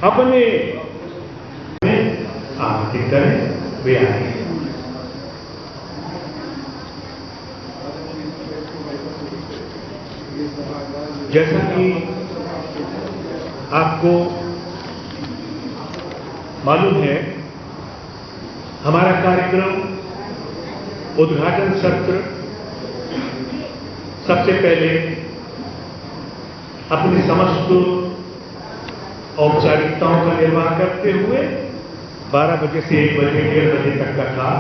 अपने आमंत्रित करें, वे आए। जैसा कि आपको मालूम है, हमारा कार्यक्रम उद्घाटन सत्र सबसे पहले अपनी समस्त औपचारिकताओं का निर्वाह करते हुए 12 बजे से 1 बजे 1:30 बजे तक का था।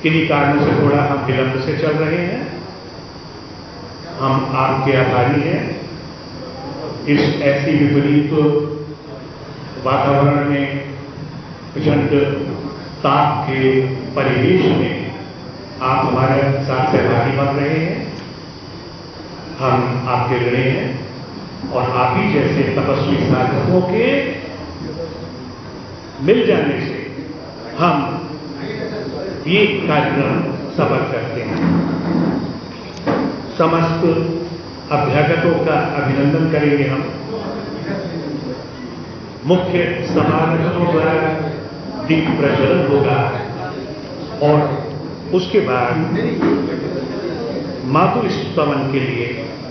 किन्हीं कारणों से थोड़ा हम विलंब से चल रहे हैं। हम आपके आभारी हैं। इस ऐसी विपरीत वातावरण में, प्रचंड ताप के परिवेश में आप हमारे साथ सहभागी बन रहे हैं। हम आपके ऋणी हैं और आप ही जैसे तपस्वी साधकों के मिल जाने से हम ये कार्यक्रम सफल करते हैं। समस्त अभ्यागतों का अभिनंदन करेंगे हम। मुख्य समारोहों द्वारा दीप प्रज्वलन होगा और उसके बाद माधुर्य स्तवन के लिए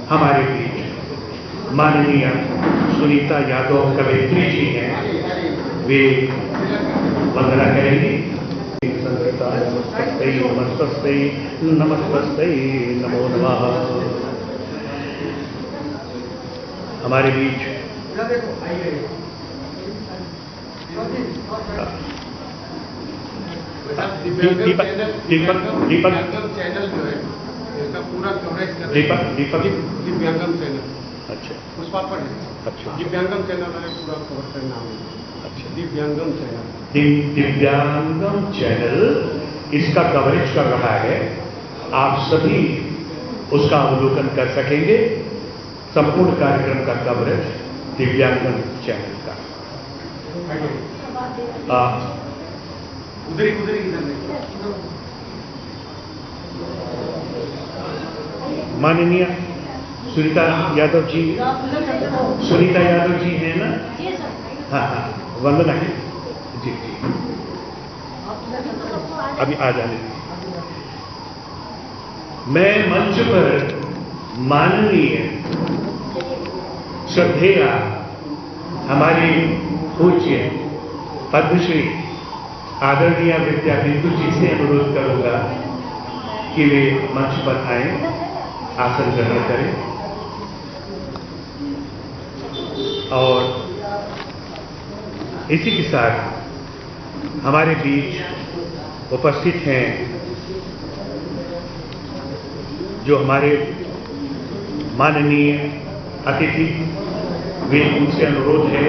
हमारे बीच माननीय सुनीता यादव कवित्री जी हैं। वे वंदना करेंगी। नमस्ते नमस्ते नमस्ते नमो नमः। हमारे बीच दीपक चैनल जो है इसका पूरा कवरेज कर दीपक दिव्यांगम चैनल। अच्छा, उस पर पढ़े। अच्छा, दिव्यांगम चैनल है, पूरा कवर करना है। अच्छा, दिव्यांगम चैनल, दिव्यांगम चैनल इसका कवरेज कर रहा है। आप सभी उसका अवलोकन कर सकेंगे। संपूर्ण कार्यक्रम का कवरेज दिव्यांगम चैनल का। उधर इधर माननीय सुनीता यादव जी हैं ना? हाँ हाँ, वंदना है जी जी, अभी आ जाने दीजिए। मैं मंच पर माननीय श्रद्धेय हमारी पूज्य पद्मश्री आदरणीय विद्या बिंदु जी से अनुरोध करूंगा कि वे मंच पर आए, आसन ग्रहण करें और इसी के साथ हमारे बीच उपस्थित हैं जो हमारे माननीय अतिथि। वे उनसे अनुरोध है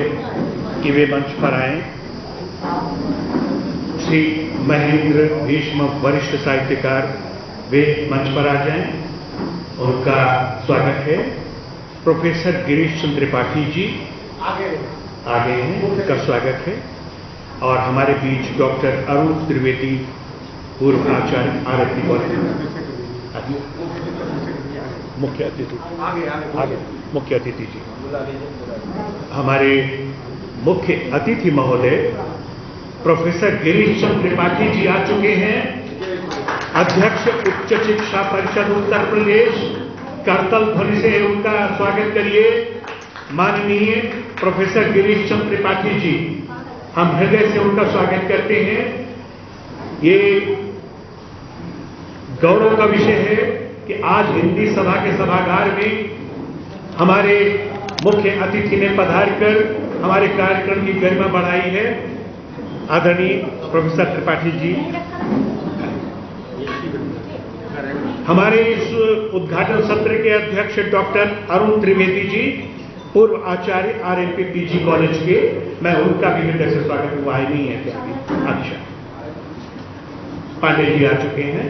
कि वे मंच पर आएं। श्री महेंद्र भीष्म वरिष्ठ साहित्यकार, वे मंच पर आ जाएं। उनका स्वागत है। प्रोफेसर गिरीश चंद्र त्रिपाठी जी आगे हैं, उनका स्वागत है। और हमारे बीच डॉक्टर अरुण त्रिवेदी, पूर्व आचार्य आरती कॉलेज, मुख्य अतिथि आगे मुख्य अतिथि जी। हमारे मुख्य अतिथि महोदय प्रोफेसर गिरीश चंद्र त्रिपाठी जी आ चुके हैं। अध्यक्ष उच्च शिक्षा परिषद उत्तर प्रदेश, करतल ध्वनि से उनका स्वागत करिए। माननीय प्रोफेसर गिरीश चंद्र त्रिपाठी जी, हम हृदय से उनका स्वागत करते हैं। ये गौरव का विषय है कि आज हिंदी सभा के सभागार में हमारे मुख्य अतिथि ने पधार कर हमारे कार्यक्रम की गरिमा बढ़ाई है। आदरणीय प्रोफेसर त्रिपाठी जी, हमारे इस उद्घाटन सत्र के अध्यक्ष डॉक्टर अरुण त्रिवेदी जी, पूर्व आचार्य आरएनपी पीजी कॉलेज के, मैं उनका भी हृदय से स्वागत हुआ है। नहीं है क्या? अच्छा, पांडे जी आ चुके हैं।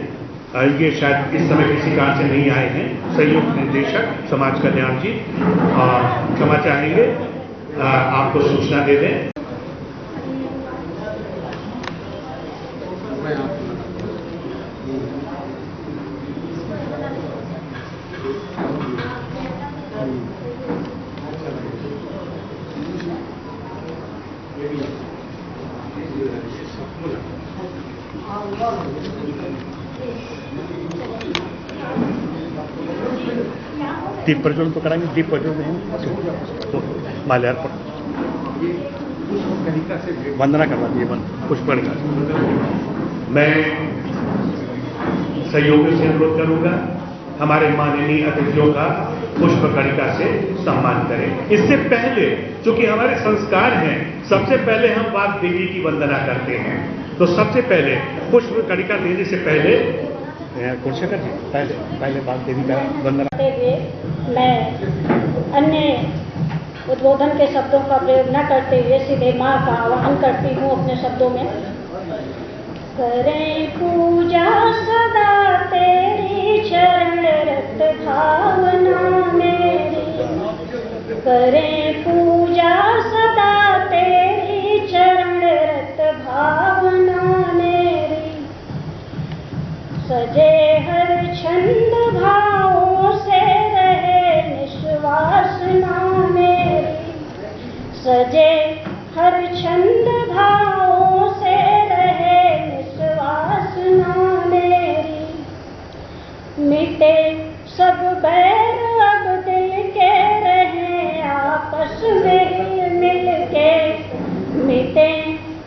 ये शायद इस समय किसी कारण से नहीं आए हैं। संयुक्त निर्देशक समाज कल्याण जी क्षमा चाहेंगे, आपको सूचना दे दें। दीप प्रज्वलन तो कराएंगे, दीप प्रज्वलन तो माल्यार्पण वंदना करवा दिए पुष्प का। मैं सहयोगी से अनुरोध करूंगा हमारे माननीय अतिथियों का पुष्प कणिका से सम्मान करें। इससे पहले चूंकि हमारे संस्कार हैं, सबसे पहले हम वाग देवी की वंदना करते हैं, तो सबसे पहले पुष्प कणिका देने से पहले कुर्शेखर जी पहले वाग देवी का वंदना। मैं अन्य उद्बोधन के शब्दों का प्रयोग न करते हुए सीधे माँ का आह्वान करती हूँ अपने शब्दों में। करें पूजा सदा तेरी चरण रत भावना मेरी, करें पूजा सदा तेरी चरण रत भावना मेरी, सजे हर छंद भावों से रहे निश्वासना मेरी, सजे हर छंद भावों से रहे निश्वासना मेरी, मिटे सब बैर अब दिल के रहे आपस में ही मिल के, मिटे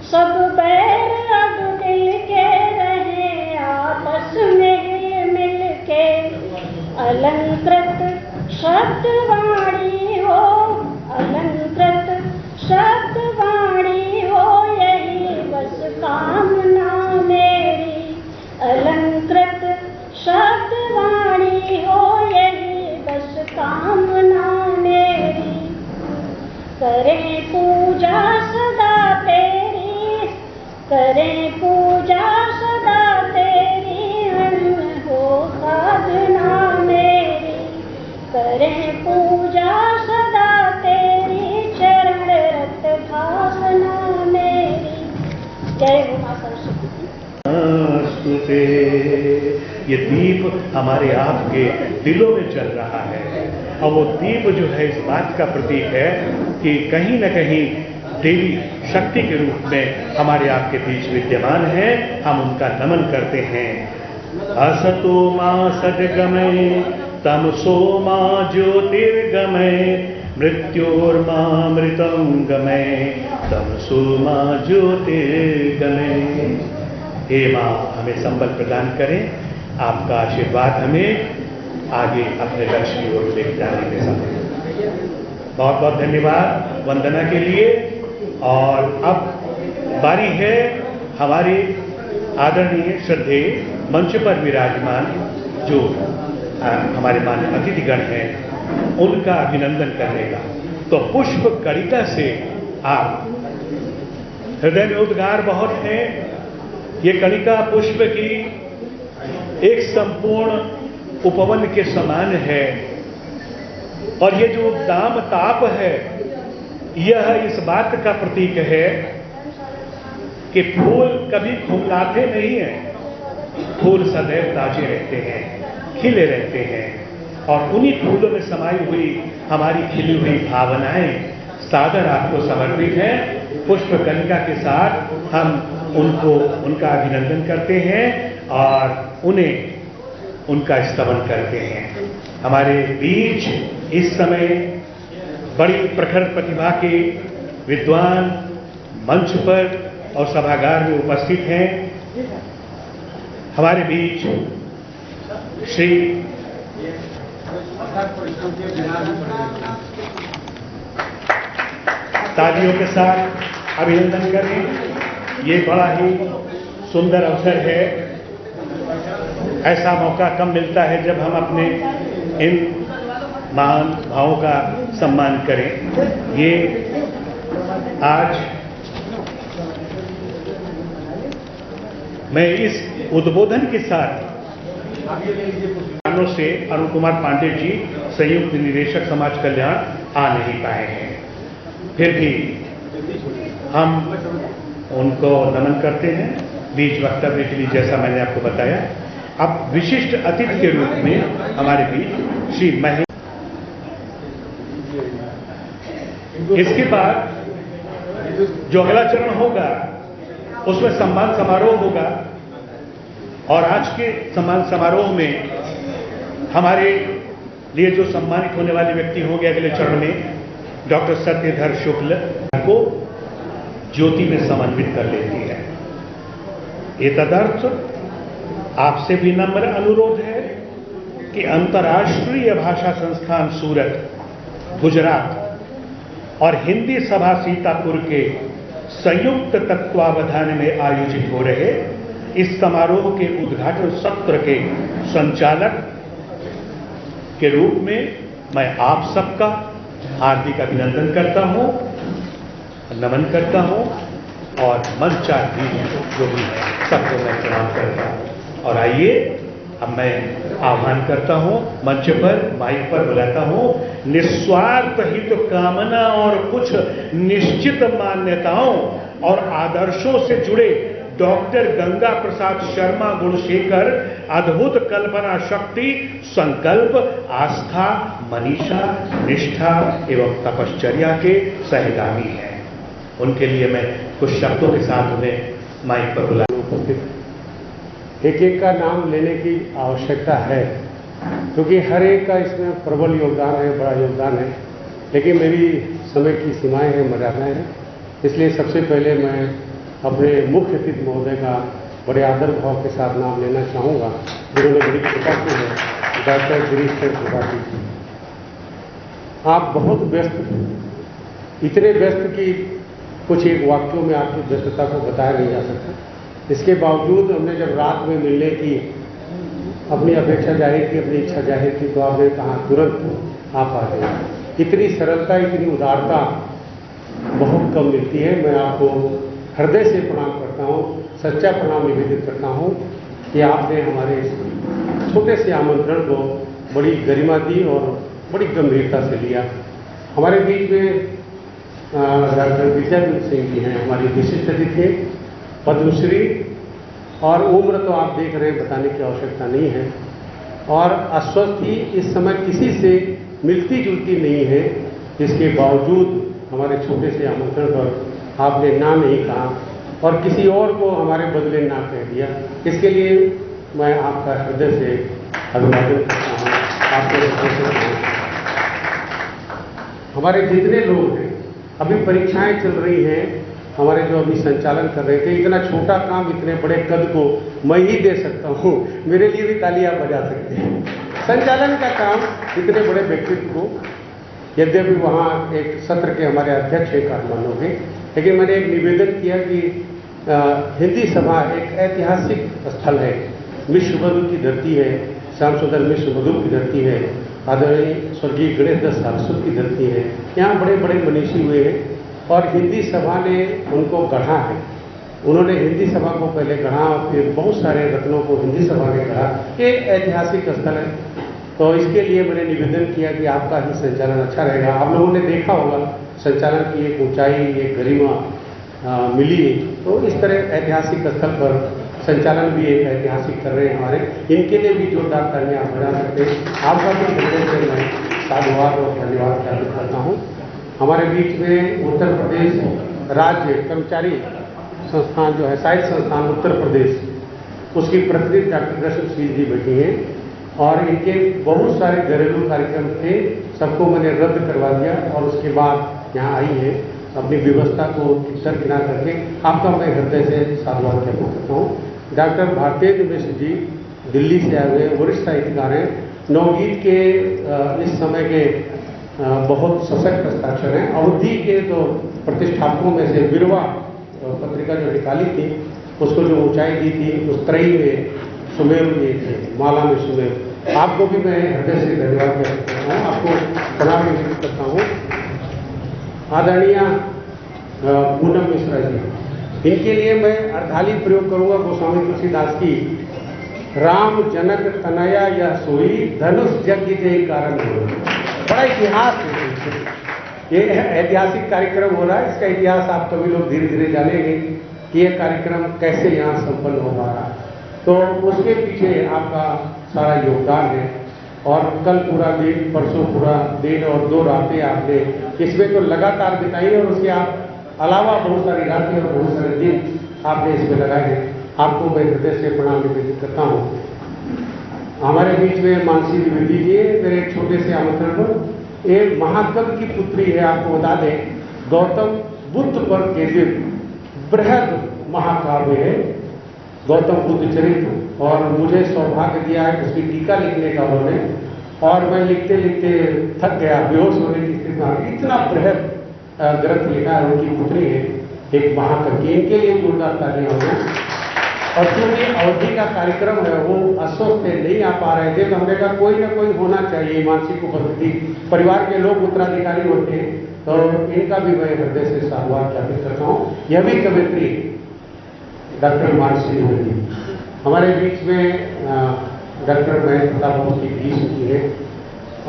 सब बैर अब दिल के रहे आपस में ही मिल के, अलंकृत शब्द वाणी हो, अलंकृत शब्द वाणी हो, यही बस कामना मेरी, अलंकृत शब्द वाणी हो, यही बस कामना मेरी, करें पूजा सदा तेरी, करें पूजा सदा तेरी, अन्न हो साधना मेरी, करें पूजा सदा तेरी चरण रत भावना मेरी। जय हो मां सरस्वती। ये दीप हमारे आपके दिलों में जल रहा है, और वो दीप जो है इस बात का प्रतीक है कि कहीं न कहीं देवी शक्ति के रूप में हमारे आपके बीच विद्यमान है। हम उनका नमन करते हैं। असतो मां सद्गमय तमसो मां ज्योतिर्गमय, मृत्योर्मामृतं गमय तमसो मां ज्योतिर्गमय। हे मां, हमें संबल प्रदान करें, आपका आशीर्वाद हमें आगे अपने लक्ष्य की ओर लेकर जाने में सफल। बहुत बहुत धन्यवाद वंदना के लिए। और अब बारी है हमारे आदरणीय श्रद्धेय मंच पर विराजमान जो हमारे माननीय अतिथिगण हैं, उनका अभिनंदन करने का। तो पुष्प कणिका से आप हृदय में उद्गार बहुत है। ये कणिका पुष्प की एक संपूर्ण उपवन के समान है, और ये जो दाम ताप है, यह इस बात का प्रतीक है कि फूल कभी खुमलाते नहीं हैं, फूल सदैव ताजे रहते हैं, खिले रहते हैं, और उन्हीं फूलों में समाई हुई हमारी खिली हुई भावनाएं सादर आपको समर्पित हैं। पुष्प कणिका के साथ हम उनको उनका अभिनंदन करते हैं और उन्हें उनका स्तवन करते हैं। हमारे बीच इस समय बड़ी प्रखर प्रतिभा के विद्वान मंच पर और सभागार में उपस्थित हैं। हमारे बीच श्री तालियों के साथ अभिनंदन करें। ये बड़ा ही सुंदर अवसर है। ऐसा मौका कम मिलता है जब हम अपने इन महान भावों का सम्मान करें। ये आज मैं इस उद्बोधन के साथ से अरुण कुमार पांडे जी संयुक्त निदेशक समाज कल्याण आ नहीं पाए हैं, फिर भी हम उनको नमन करते हैं बीच वक्तव्य के लिए, जैसा मैंने आपको बताया। अब विशिष्ट अतिथि के रूप में हमारे बीच श्री महेश, इसके बाद जो अगला चरण होगा उसमें सम्मान समारोह होगा और आज के सम्मान समारोह में हमारे लिए जो सम्मानित होने वाले व्यक्ति होंगे अगले चरण में डॉक्टर सत्यधर शुक्ल को ज्योति में समन्वित कर लेती है। ये तदर्थ आपसे भी नम्र अनुरोध है कि अंतर्राष्ट्रीय भाषा संस्थान सूरत, गुजरात और हिंदी सभा सीतापुर के संयुक्त तत्वावधान में आयोजित हो रहे इस समारोह के उद्घाटन सत्र के संचालक के रूप में मैं आप सबका हार्दिक अभिनंदन करता हूं, नमन करता हूं और मंचाधीन जो भी है सबको मैं प्रणाम करता हूं। और आइए अब मैं आह्वान करता हूं, मंच पर माइक पर बुलाता हूं निस्वार्थ हित कामना और कुछ निश्चित मान्यताओं और आदर्शों से जुड़े डॉक्टर गंगा प्रसाद शर्मा गुणशेखर अद्भुत कल्पना शक्ति, संकल्प, आस्था, मनीषा, निष्ठा एवं तपश्चर्या के सहगामी हैं। उनके लिए मैं कुछ शब्दों के साथ उन्हें माइक पर बुला। एक एक का नाम लेने की आवश्यकता है क्योंकि हर एक का इसमें प्रबल योगदान है, बड़ा योगदान है, लेकिन मेरी समय की सीमाएं हैं, मर्यादाएं हैं, इसलिए सबसे पहले मैं अपने मुख्य अतिथि महोदय का बड़े आदर भाव के साथ नाम लेना चाहूँगा, जिन्होंने बड़ी कृपा की है, डॉक्टर गिरीश चंद्र त्रिपाठी जी। आप बहुत व्यस्त हैं, इतने व्यस्त कि कुछ एक वाक्यों में आपकी व्यस्तता को बताया नहीं जा सकता। इसके बावजूद हमने जब रात में मिलने की अपनी अपेक्षा जाहिर की, अपनी इच्छा जाहिर की, तो आपने कहा तुरंत आप आ गए। इतनी सरलता, इतनी उदारता बहुत कम मिलती है। मैं आपको हृदय से प्रणाम करता हूँ, सच्चा प्रणाम निवेदित करता हूँ कि आपने हमारे इस छोटे से आमंत्रण को बड़ी गरिमा दी और बड़ी गंभीरता से लिया। हमारे बीच में डॉक्टर विद्याधर सिंह जी हैं, हमारी विशिष्ट अतिथि, पद्मश्री, और उम्र तो आप देख रहे हैं, बताने की आवश्यकता नहीं है, और अस्वस्थ ही इस समय किसी से मिलती जुलती नहीं है। इसके बावजूद हमारे छोटे से आमंत्रण पर आपने ना नहीं कहा और किसी और को हमारे बदले ना कह दिया। इसके लिए मैं आपका हृदय से अभिनंदन करता हूँ। आपके हृदय से हमारे जितने लोग हैं, अभी परीक्षाएं चल रही हैं, हमारे जो अभी संचालन कर रहे थे, इतना छोटा काम इतने बड़े कद को मैं ही दे सकता हूँ, मेरे लिए भी तालियां बजा सकते हैं। संचालन का काम इतने बड़े व्यक्तित्व को, यद्यपि वहाँ एक सत्र के हमारे अध्यक्ष हैं काठमांडू के, लेकिन मैंने एक निवेदन किया कि हिंदी सभा एक ऐतिहासिक स्थल है, मिश्र मधु की धरती है, श्याम सुंदर मिश्र मधु की धरती है, आदरणीय स्वर्गीय गणेश दत्त सारस्वत की धरती है। यहाँ बड़े बड़े मनीषी हुए हैं और हिंदी सभा ने उनको गढ़ा है। उन्होंने हिंदी सभा को पहले गढ़ा, फिर बहुत सारे रत्नों को हिंदी सभा ने गढ़ा। ये ऐतिहासिक स्थल है, तो इसके लिए मैंने निवेदन किया कि आपका ही संचालन अच्छा रहेगा। आप लोगों ने देखा होगा संचालन की एक ऊंचाई, एक गरिमा मिली, तो इस तरह ऐतिहासिक स्थल पर संचालन भी एक ऐतिहासिक कर रहे हैं हमारे। इनके लिए भी जोरदार तालियां आप बजा सकते हैं। आपका भी हृदय से मैं साधुवाद और धन्यवाद ज्ञापित करता हूँ। हमारे बीच में उत्तर प्रदेश राज्य कर्मचारी संस्थान जो है, साहित्य संस्थान उत्तर प्रदेश, उसकी प्रतिनिधि डॉक्टर कृष्ण सिंह जी बैठी हैं और इनके बहुत सारे घरेलू कार्यक्रम थे, सबको मैंने रद्द करवा दिया और उसके बाद यहाँ आई है अपनी व्यवस्था को दरकिनार करके। आपका मैं हृदय से साधुवाद ज्ञापित करता हूँ। डॉक्टर भारतेंद्र मिश्र जी दिल्ली से आए हुए वरिष्ठ साहित्यकार हैं, नवगीत के इस समय के बहुत सशक्त हस्ताक्षर हैं। अवधि के तो प्रतिष्ठापकों में से बिरवा पत्रिका जो निकाली थी, उसको जो ऊंचाई दी थी, उस त्रयी में सुमेरु ये थे, माला में सुमेरु। आपको भी मैं हृदय से धन्यवाद व्यक्त करता हूँ, आपको प्रणाम निवेदित करता हूँ। आदरणीय पूनम मिश्रा जी, इनके लिए मैं अर्धाली प्रयोग करूंगा गोस्वामी तुलसीदास की, राम जनक तनया यह सोई धनुष यज्ञ जय कारण हो। बड़ा इतिहास है, ये ऐतिहासिक कार्यक्रम हो रहा है। इसका इतिहास आप सभी लोग धीरे धीरे जानेंगे कि यह कार्यक्रम कैसे यहाँ संपन्न हो पा रहा है, तो उसके पीछे आपका सारा योगदान है। और कल पूरा दिन, परसों पूरा दिन और 2 रातें आपने इसमें तो लगातार बिताई और उसके आप अलावा बहुत सारी रातें और बहुत सारे दिन आपने इसमें लगाए हैं। आपको मैं हृदय से प्रणाम निवेदित करता हूँ। हमारे बीच में मानसी द्विवेदी जी मेरे एक छोटे से आमंत्रण पर एक महाकवि की पुत्री है। आपको बता दें, गौतम बुद्ध पर केंद्रित बृहद महाकाव्य है गौतम बुद्ध चरित्र, और मुझे सौभाग्य दिया है उसकी टीका लिखने का उन्होंने, और मैं लिखते लिखते थक गया, बेहोश होने की स्थिति में। इतना बृहद ग्रंथ लिखा है, उनकी पुत्री है एक महाकवि। इनके लिए जोरदार तालियां हो गई। और क्योंकि अवधि का कार्यक्रम है, वो अस्वस्थ थे, नहीं आ पा रहे थे, तो हमने कहा कोई ना कोई होना चाहिए मानसिक उपस्थिति। परिवार के लोग उत्तराधिकारी होते हैं, तो इनका भी मैं हृदय से साधुवाद ज्ञापित करता हूँ। यह भी कवित्री डॉक्टर मानसी द्विवेदी। हमारे बीच में डॉक्टर महेंद्र प्रताप की भी चुकी है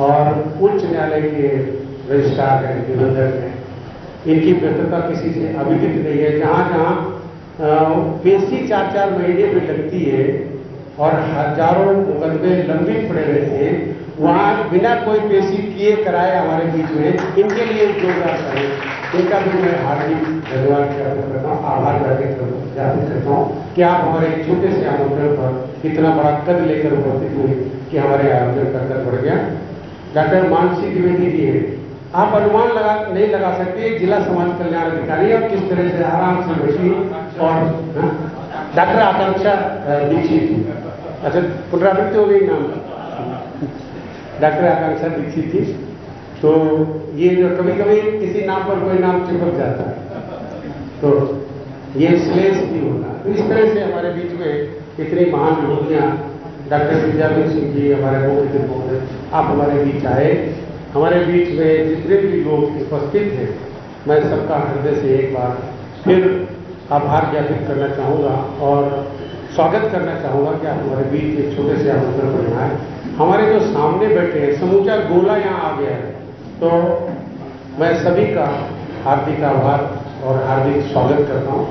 और उच्च न्यायालय के रजिस्ट्रार हैं, निबंधक हैं। इनकी व्यस्तता किसी से अविदित नहीं है। जहाँ जहाँ पेशी 4-4 महीने में लगती है और हजारों मुकदमे लंबित पड़े रहते हैं, वहाँ बिना कोई पेशी किए कराए हमारे बीच में, इनके लिए जोरदार करें। इनका भी मैं हार्दिक धन्यवाद ज्ञापित करता हूँ, आभार ज्ञापित करता हूँ कि आप हमारे एक छोटे से आमंत्रण पर इतना बड़ा कद लेकर उपस्थित हुए कि हमारे आयोजन का कद बढ़ गया। डॉक्टर मानसी द्विवेदी जी है, आप अनुमान नहीं लगा सकते जिला समाज कल्याण अधिकारी और किस तरह से आराम से बैठी। और डॉक्टर आकांक्षा दीक्षित, अच्छा पुनरावृत्ति हो गई नाम, डॉक्टर आकांक्षा दीक्षित थी। तो ये जो कभी कभी किसी नाम पर कोई नाम चिपक जाता है, तो ये श्लेष भी होता है। तो इस तरह से हमारे बीच में इतनी महान विभूतियाँ, डॉक्टर विद्यावीर सिंह जी हमारे मुख्य महोदय, आप हमारे बीच आए। हमारे बीच में जितने भी लोग उपस्थित हैं, मैं सबका हृदय से एक बार फिर आभार ज्ञापित करना चाहूँगा और स्वागत करना चाहूँगा कि आप हमारे बीच एक छोटे से आमंत्रण पर आए। हमारे जो सामने बैठे हैं, समूचा गोला यहाँ आ गया है, तो मैं सभी का हार्दिक आभार और हार्दिक स्वागत करता हूँ।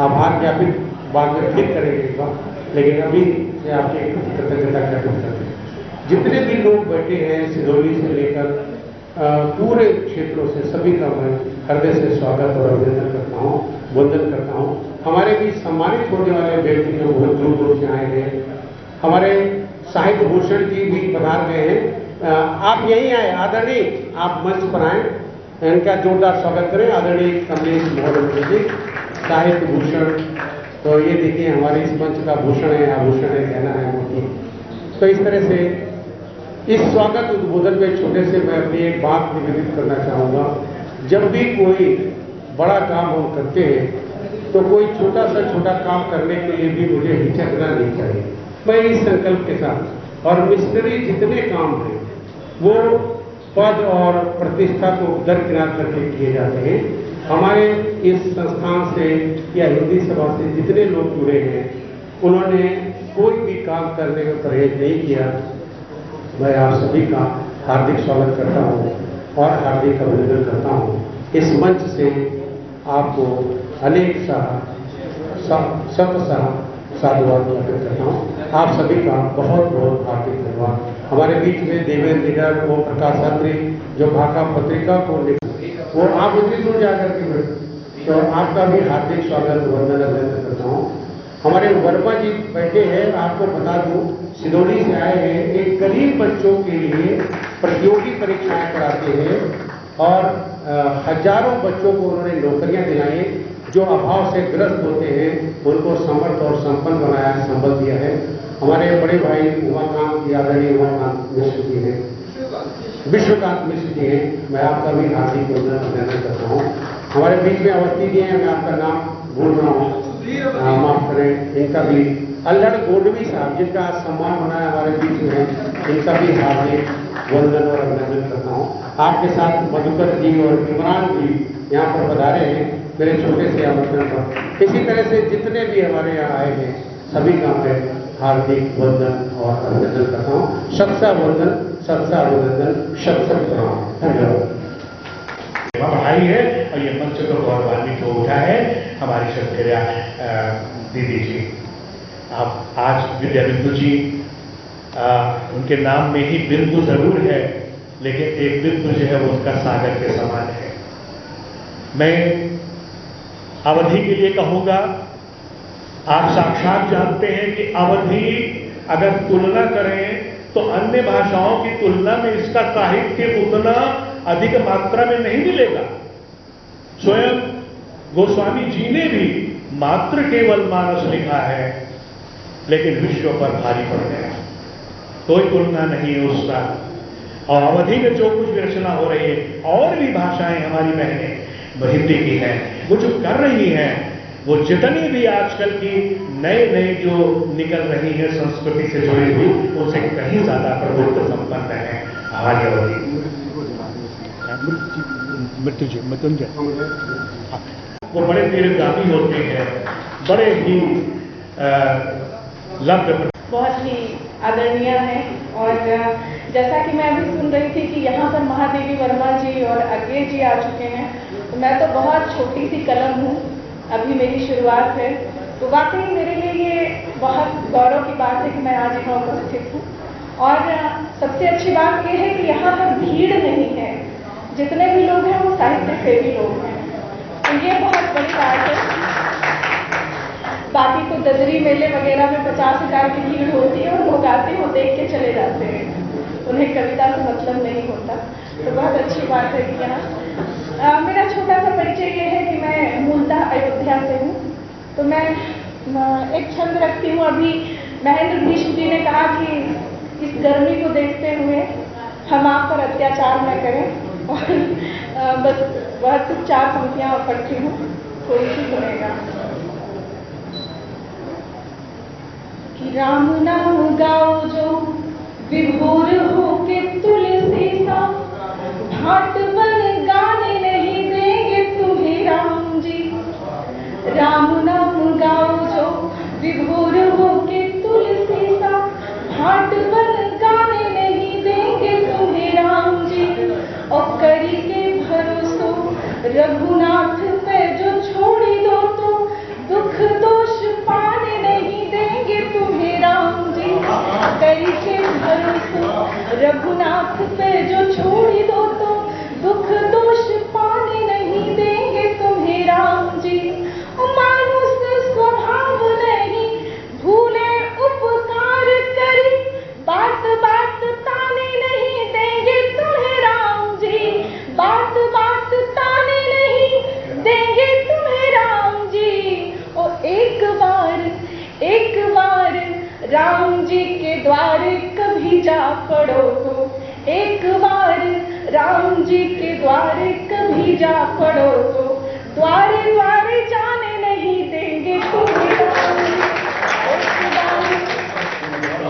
आभार ज्ञापित बाद में फिर करेंगे एक बार, लेकिन अभी से आपके कृतज्ञता ज्ञापित करते हैं। जितने भी लोग बैठे हैं सिधौली से लेकर पूरे क्षेत्रों से, सभी का मैं हृदय से स्वागत और अभिनंदन करता हूँ, वंदन करता हूँ। हमारे बीच सम्मानित होने वाले व्यक्ति जो बहुत दूर दूर से आए हैं, हमारे साहित्य भूषण जी भी पधार गए हैं। आप यहीं आए, आदरणीय आप मंच पर आए, इनका जोरदार स्वागत करें। आदरणीय कमलेश महोदय जी, साहित्य भूषण। तो ये देखिए हमारे इस मंच का भूषण है, आभूषण है, कहना है मोती। तो इस तरह से इस स्वागत उद्बोधन में छोटे से मैं अपनी एक बात निवेदित करना चाहूँगा। जब भी कोई बड़ा काम हम करते हैं, तो कोई छोटा सा छोटा काम करने के लिए भी मुझे हिचकना नहीं चाहिए। मैं इस संकल्प के साथ, और मिशनरी जितने काम हैं वो पद और प्रतिष्ठा को दरकिनार करके किए जाते हैं। हमारे इस संस्थान से या हिंदी सभा से जितने लोग जुड़े हैं, उन्होंने कोई भी काम करने में परहेज नहीं किया। मैं आप सभी का हार्दिक स्वागत करता हूँ और हार्दिक अभिनंदन करता हूँ। इस मंच से आपको अनेक साधुवाद ज्ञापित करता हूँ। आप सभी का बहुत बहुत हार्दिक धन्यवाद। हमारे बीच में देवेंद्र निडर, वो प्रकाश शास्त्री जो भाका पत्रिका को वो आप उतनी दूर जाकर के बैठे, तो आपका भी हार्दिक स्वागत वंदन अभिनंदन करता हूँ। हमारे वर्मा जी बैठे हैं, आपको बता दूं सिधौली से आए हैं, एक गरीब बच्चों के लिए प्रतियोगी परीक्षाएं कराते हैं और हजारों बच्चों को उन्होंने नौकरियां दिलाई, जो अभाव से ग्रस्त होते हैं उनको समर्थ और संपन्न बनाया, संबल दिया है। हमारे बड़े भाई उमाकांत, आदरणीय उमाकांत मिश्र जी हैं, विश्वकांत मिश्र जी हैं, मैं आपका भी हार्दिक अभिनंदन करता हूँ। हमारे बीच में अवस्थी जी हैं, मैं आपका नाम भूल रहा हूँ, माफ करें। इनका भी अल्हड़ गोडवी साहब, जिनका आज सम्मान होना है हमारे बीच में, इनका भी हार्दिक वंदन और अभिनंदन करता हूँ। आपके साथ मधुकर जी और इमरान जी यहाँ पर पधारे हैं मेरे छोटे से आमंत्रण पर। इसी तरह से जितने भी हमारे यहाँ आए हैं सभी का मैं हार्दिक वंदन और अभिनंदन करता हूँ। सबका वंदन, सबका अभिनंदन, सबका प्रणाम। धन्यवाद। भाई है और ये मंच को गौरवान्वित हो उठा है हमारी श्रद्धेय दीदी जी। आप आज विद्या बिंदु जी, उनके नाम में ही बिंदु जरूर है, लेकिन एक बिंदु जो है वो उनका सागर के समान है। मैं अवधि के लिए कहूंगा, आप साक्षात जानते हैं कि अवधि अगर तुलना करें तो अन्य भाषाओं की तुलना में इसका साहित्य उतना अधिक मात्रा में नहीं मिलेगा। स्वयं गोस्वामी जी ने भी मात्र केवल मानस लिखा है, लेकिन विश्व पर भारी पड़ गया, कोई तुलना नहीं है उसका। और अवधि में जो कुछ भी रचना हो रही है, और भी भाषाएं हमारी बहनें हिंदी की हैं, वो जो कर रही हैं, वो जितनी भी आजकल की नए नए जो निकल रही है संस्कृति से जुड़ी हुई, उनसे कहीं ज्यादा प्रभुत्व संपन्न है हमारी अवधि। मृत्युंजय वो बड़े दीर्घगामी होते हैं, बड़े ही लब्ध, बहुत ही आदरणीय है। और जैसा कि मैं अभी सुन रही थी कि यहाँ पर महादेवी वर्मा जी और अज्ञे जी आ चुके हैं, तो मैं तो बहुत छोटी सी कलम हूँ, अभी मेरी शुरुआत है, तो वाकई मेरे लिए ये बहुत गौरव की बात है कि मैं आज यहाँ उपस्थित हूँ। और सबसे अच्छी बात ये है कि यहाँ पर भीड़ नहीं है, जितने भी लोग हैं वो साहित्य सेवी लोग हैं, तो ये बहुत बड़ी बात है। बाकी तो ददरी मेले वगैरह में 50,000 की भीड़ होती है और लोग आते हैं, वो देख के चले जाते हैं, उन्हें कविता से मतलब नहीं होता, तो बहुत अच्छी बात है कि यहाँ मेरा छोटा सा परिचय ये है कि मैं मूलतः अयोध्या से हूँ। तो मैं एक छंद रखती हूँ। अभी महेंद्र भीष्म जी ने कहा कि इस गर्मी को देखते हुए हम आप पर अत्याचार न करें, और बस वह कुछ 4 पंक्तियाँ पढ़ती हूँ, थोड़ी सी सुनेगा। कि राम नाम गाओ जो विभोर हो के तुलसी सा, भाट बन गाने नहीं देंगे तुम्हें राम जी। राम नाम गाओ जो विभोर हो के तुलसी सा, भाट बन गाने नहीं देंगे तुम्हें राम जी। और करी के भरोसो रघुनाथ पे जो छोड़ी दो तो दुख दोष पाने नहीं देंगे तुम्हें राम जी। करी के भरोसो रघुनाथ पे जो छोड़ी दो तो दुख दोष पाने नहीं देंगे तुम्हें राम जी। मानुष स्वभाव नहीं भूले उपकार करी, बात बात ताने नहीं देंगे तुम्हें राम जी। बात बात ताने नहीं देंगे तुम्हें राम जी। और एक बार राम जी के द्वारे कभी जा पड़ो तो, एक बार राम जी के द्वारे कभी जा पड़ो तो, द्वारे द्वारे जाने नहीं देंगे तुम्हें राम जी।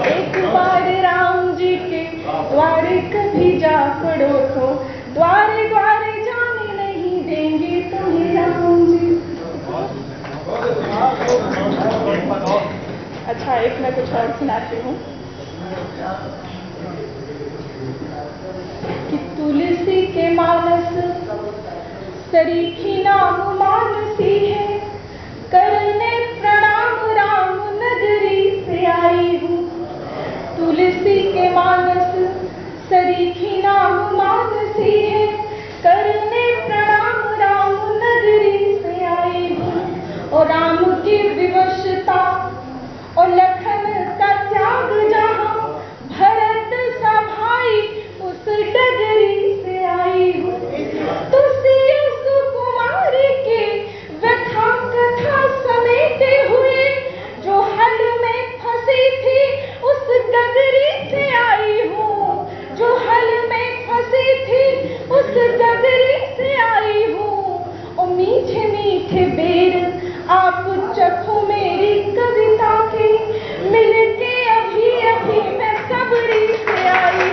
एक बार राम जी के द्वारे कभी जा पड़ो तो, द्वारे द्वारे जाने नहीं देंगे तुम्हें राम जी। अच्छा, एक मैं कुछ और सुनाती हूँ कि तुलसी के मानस सरीखी नाम मानसी है, करने प्रणाम राम नगरी से आई हूँ। तुलसी के मानस सरीखी नाम मानसी है, करने प्रणाम राम नगरी से आई हूँ। और राम की विवशता और लखन का त्याग जहाँ, भरत सा भाई उस डगरी से आई हूँ। तुलसी उस कुमारी के व्यथा कथा समेटे हुए, जो हल में फंसी थी उस डगरी से आई हूँ। जो हल में फंसी थी उस डगरी से आई हूँ। और मीठे मीठे बेर आप चखो मेरी कविता के, मिलके अभी अभी मैं सबरी से आई हूँ।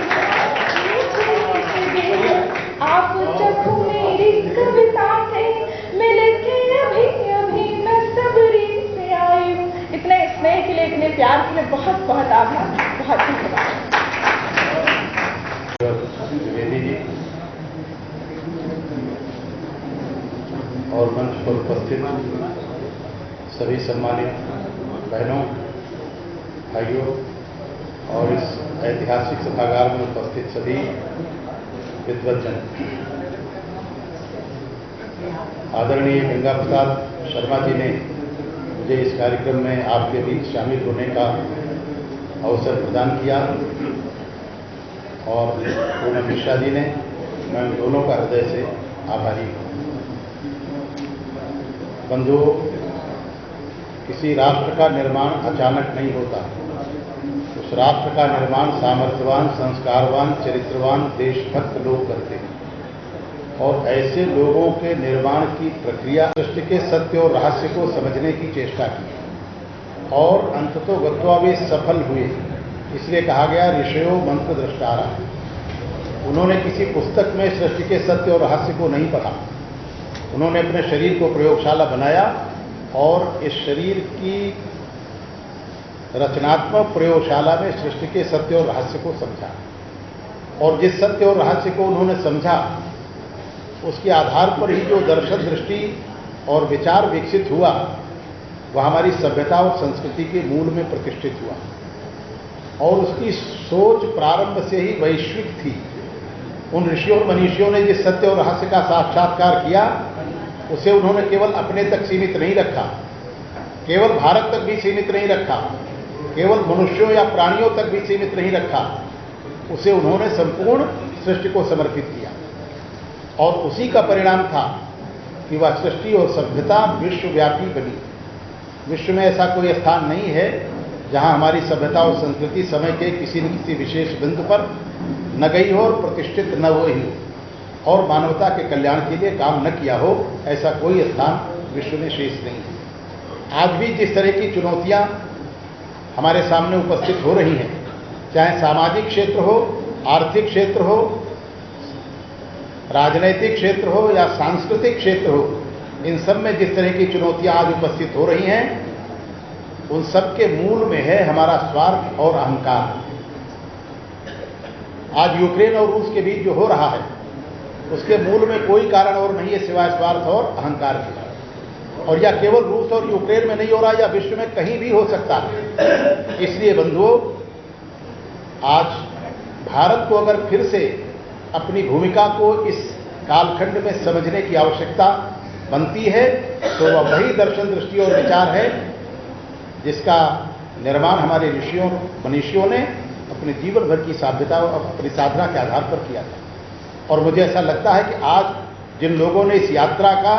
मीठे मीठे बेर आप चखो मेरी कविता के, मिलके अभी अभी मैं सबरी से आई हूँ। इतने स्नेह के लिए, इतने प्यार के लिए बहुत बहुत आभार, बहुत धन्यवाद। और मंच पर उपस्थित सभी सम्मानित बहनों, भाइयों और इस ऐतिहासिक सभागार में उपस्थित सभी विद्वज्जन, आदरणीय गंगा प्रसाद शर्मा जी ने मुझे इस कार्यक्रम में आपके बीच शामिल होने का अवसर प्रदान किया और पूनम मिश्रा जी ने, मैं उन दोनों का हृदय से आभारी हूँ। बंधुओं, किसी राष्ट्र का निर्माण अचानक नहीं होता। उस राष्ट्र का निर्माण सामर्थ्यवान, संस्कारवान, चरित्रवान, देशभक्त लोग करते हैं और ऐसे लोगों के निर्माण की प्रक्रिया सृष्टि के सत्य और रहस्य को समझने की चेष्टा की और अंततोगत्वा वे सफल हुए। इसलिए कहा गया ऋषयो मंत्र दृष्टारा। उन्होंने किसी पुस्तक में सृष्टि के सत्य और रहस्य को नहीं पढ़ा, उन्होंने अपने शरीर को प्रयोगशाला बनाया और इस शरीर की रचनात्मक प्रयोगशाला में सृष्टि के सत्य और रहस्य को समझा और जिस सत्य और रहस्य को उन्होंने समझा उसके आधार पर ही जो दर्शन, दृष्टि और विचार विकसित हुआ वह हमारी सभ्यता और संस्कृति के मूल में प्रतिष्ठित हुआ और उसकी सोच प्रारंभ से ही वैश्विक थी। उन ऋषियों और मनीषियों ने जिस सत्य और रहस्य का साक्षात्कार किया उसे उन्होंने केवल अपने तक सीमित नहीं रखा, केवल भारत तक भी सीमित नहीं रखा, केवल मनुष्यों या प्राणियों तक भी सीमित नहीं रखा, उसे उन्होंने संपूर्ण सृष्टि को समर्पित किया और उसी का परिणाम था कि वह सृष्टि और सभ्यता विश्वव्यापी बनी। विश्व में ऐसा कोई स्थान नहीं है जहां हमारी सभ्यता और संस्कृति समय के किसी न किसी विशेष बिंदु पर न गई हो और प्रतिष्ठित न हुई हो और मानवता के कल्याण के लिए काम न किया हो। ऐसा कोई स्थान विश्व में शेष नहीं है। आज भी जिस तरह की चुनौतियां हमारे सामने उपस्थित हो रही हैं, चाहे सामाजिक क्षेत्र हो, आर्थिक क्षेत्र हो, राजनैतिक क्षेत्र हो या सांस्कृतिक क्षेत्र हो, इन सब में जिस तरह की चुनौतियां आज उपस्थित हो रही हैं, उन सब के मूल में है हमारा स्वार्थ और अहंकार। आज यूक्रेन और रूस के बीच जो हो रहा है उसके मूल में कोई कारण और नहीं है सिवाय स्वार्थ और अहंकार के। और यह केवल रूस और यूक्रेन में नहीं हो रहा, या विश्व में कहीं भी हो सकता है। इसलिए बंधुओं, आज भारत को अगर फिर से अपनी भूमिका को इस कालखंड में समझने की आवश्यकता बनती है तो वह वही दर्शन, दृष्टि और विचार है जिसका निर्माण हमारे ऋषियों मनीषियों ने अपने जीवन भर की सभ्यता और अपनी साधना के आधार पर किया था। और मुझे ऐसा लगता है कि आज जिन लोगों ने इस यात्रा का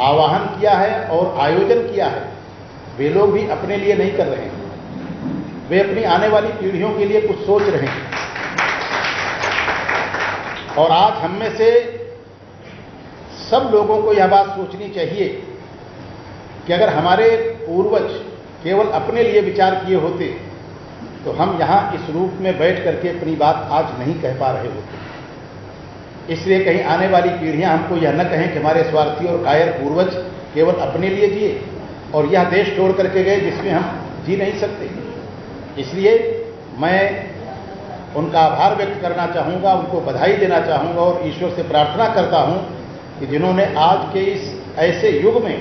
आवाहन किया है और आयोजन किया है, वे लोग भी अपने लिए नहीं कर रहे हैं, वे अपनी आने वाली पीढ़ियों के लिए कुछ सोच रहे हैं। और आज हम में से सब लोगों को यह बात सोचनी चाहिए कि अगर हमारे पूर्वज केवल अपने लिए विचार किए होते तो हम यहाँ इस रूप में बैठ करके अपनी बात आज नहीं कह पा रहे होते। इसलिए कहीं आने वाली पीढ़ियां हमको यह न कहें कि हमारे स्वार्थी और कायर पूर्वज केवल अपने लिए जिए और यह देश छोड़ करके गए जिसमें हम जी नहीं सकते। इसलिए मैं उनका आभार व्यक्त करना चाहूँगा, उनको बधाई देना चाहूँगा और ईश्वर से प्रार्थना करता हूँ कि जिन्होंने आज के इस ऐसे युग में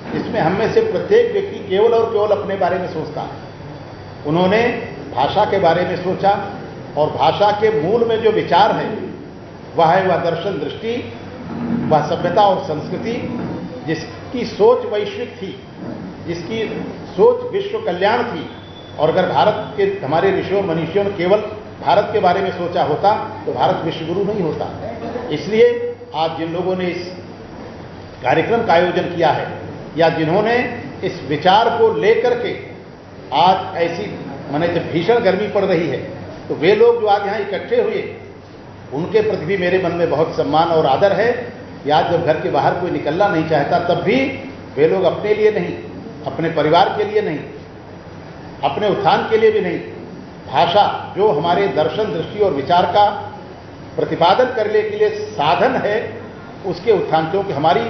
जिसमें हम में से प्रत्येक व्यक्ति केवल और केवल अपने बारे में सोचता है, उन्होंने भाषा के बारे में सोचा और भाषा के मूल में जो विचार है वह है वह दर्शन, दृष्टि, वह सभ्यता और संस्कृति जिसकी सोच वैश्विक थी, जिसकी सोच विश्व कल्याण थी। और अगर भारत के हमारे ऋषियों मनीषियों ने केवल भारत के बारे में सोचा होता तो भारत विश्वगुरु नहीं होता। इसलिए आज जिन लोगों ने इस कार्यक्रम का आयोजन किया है या जिन्होंने इस विचार को लेकर के आज ऐसी माने जब भीषण गर्मी पड़ रही है तो वे लोग जो आज यहाँ इकट्ठे हुए उनके प्रति भी मेरे मन में बहुत सम्मान और आदर है कि आज जब घर के बाहर कोई निकलना नहीं चाहता तब भी वे लोग अपने लिए नहीं, अपने परिवार के लिए नहीं, अपने उत्थान के लिए भी नहीं, भाषा जो हमारे दर्शन, दृष्टि और विचार का प्रतिपादन करने के लिए साधन है उसके उत्थान, क्योंकि हमारी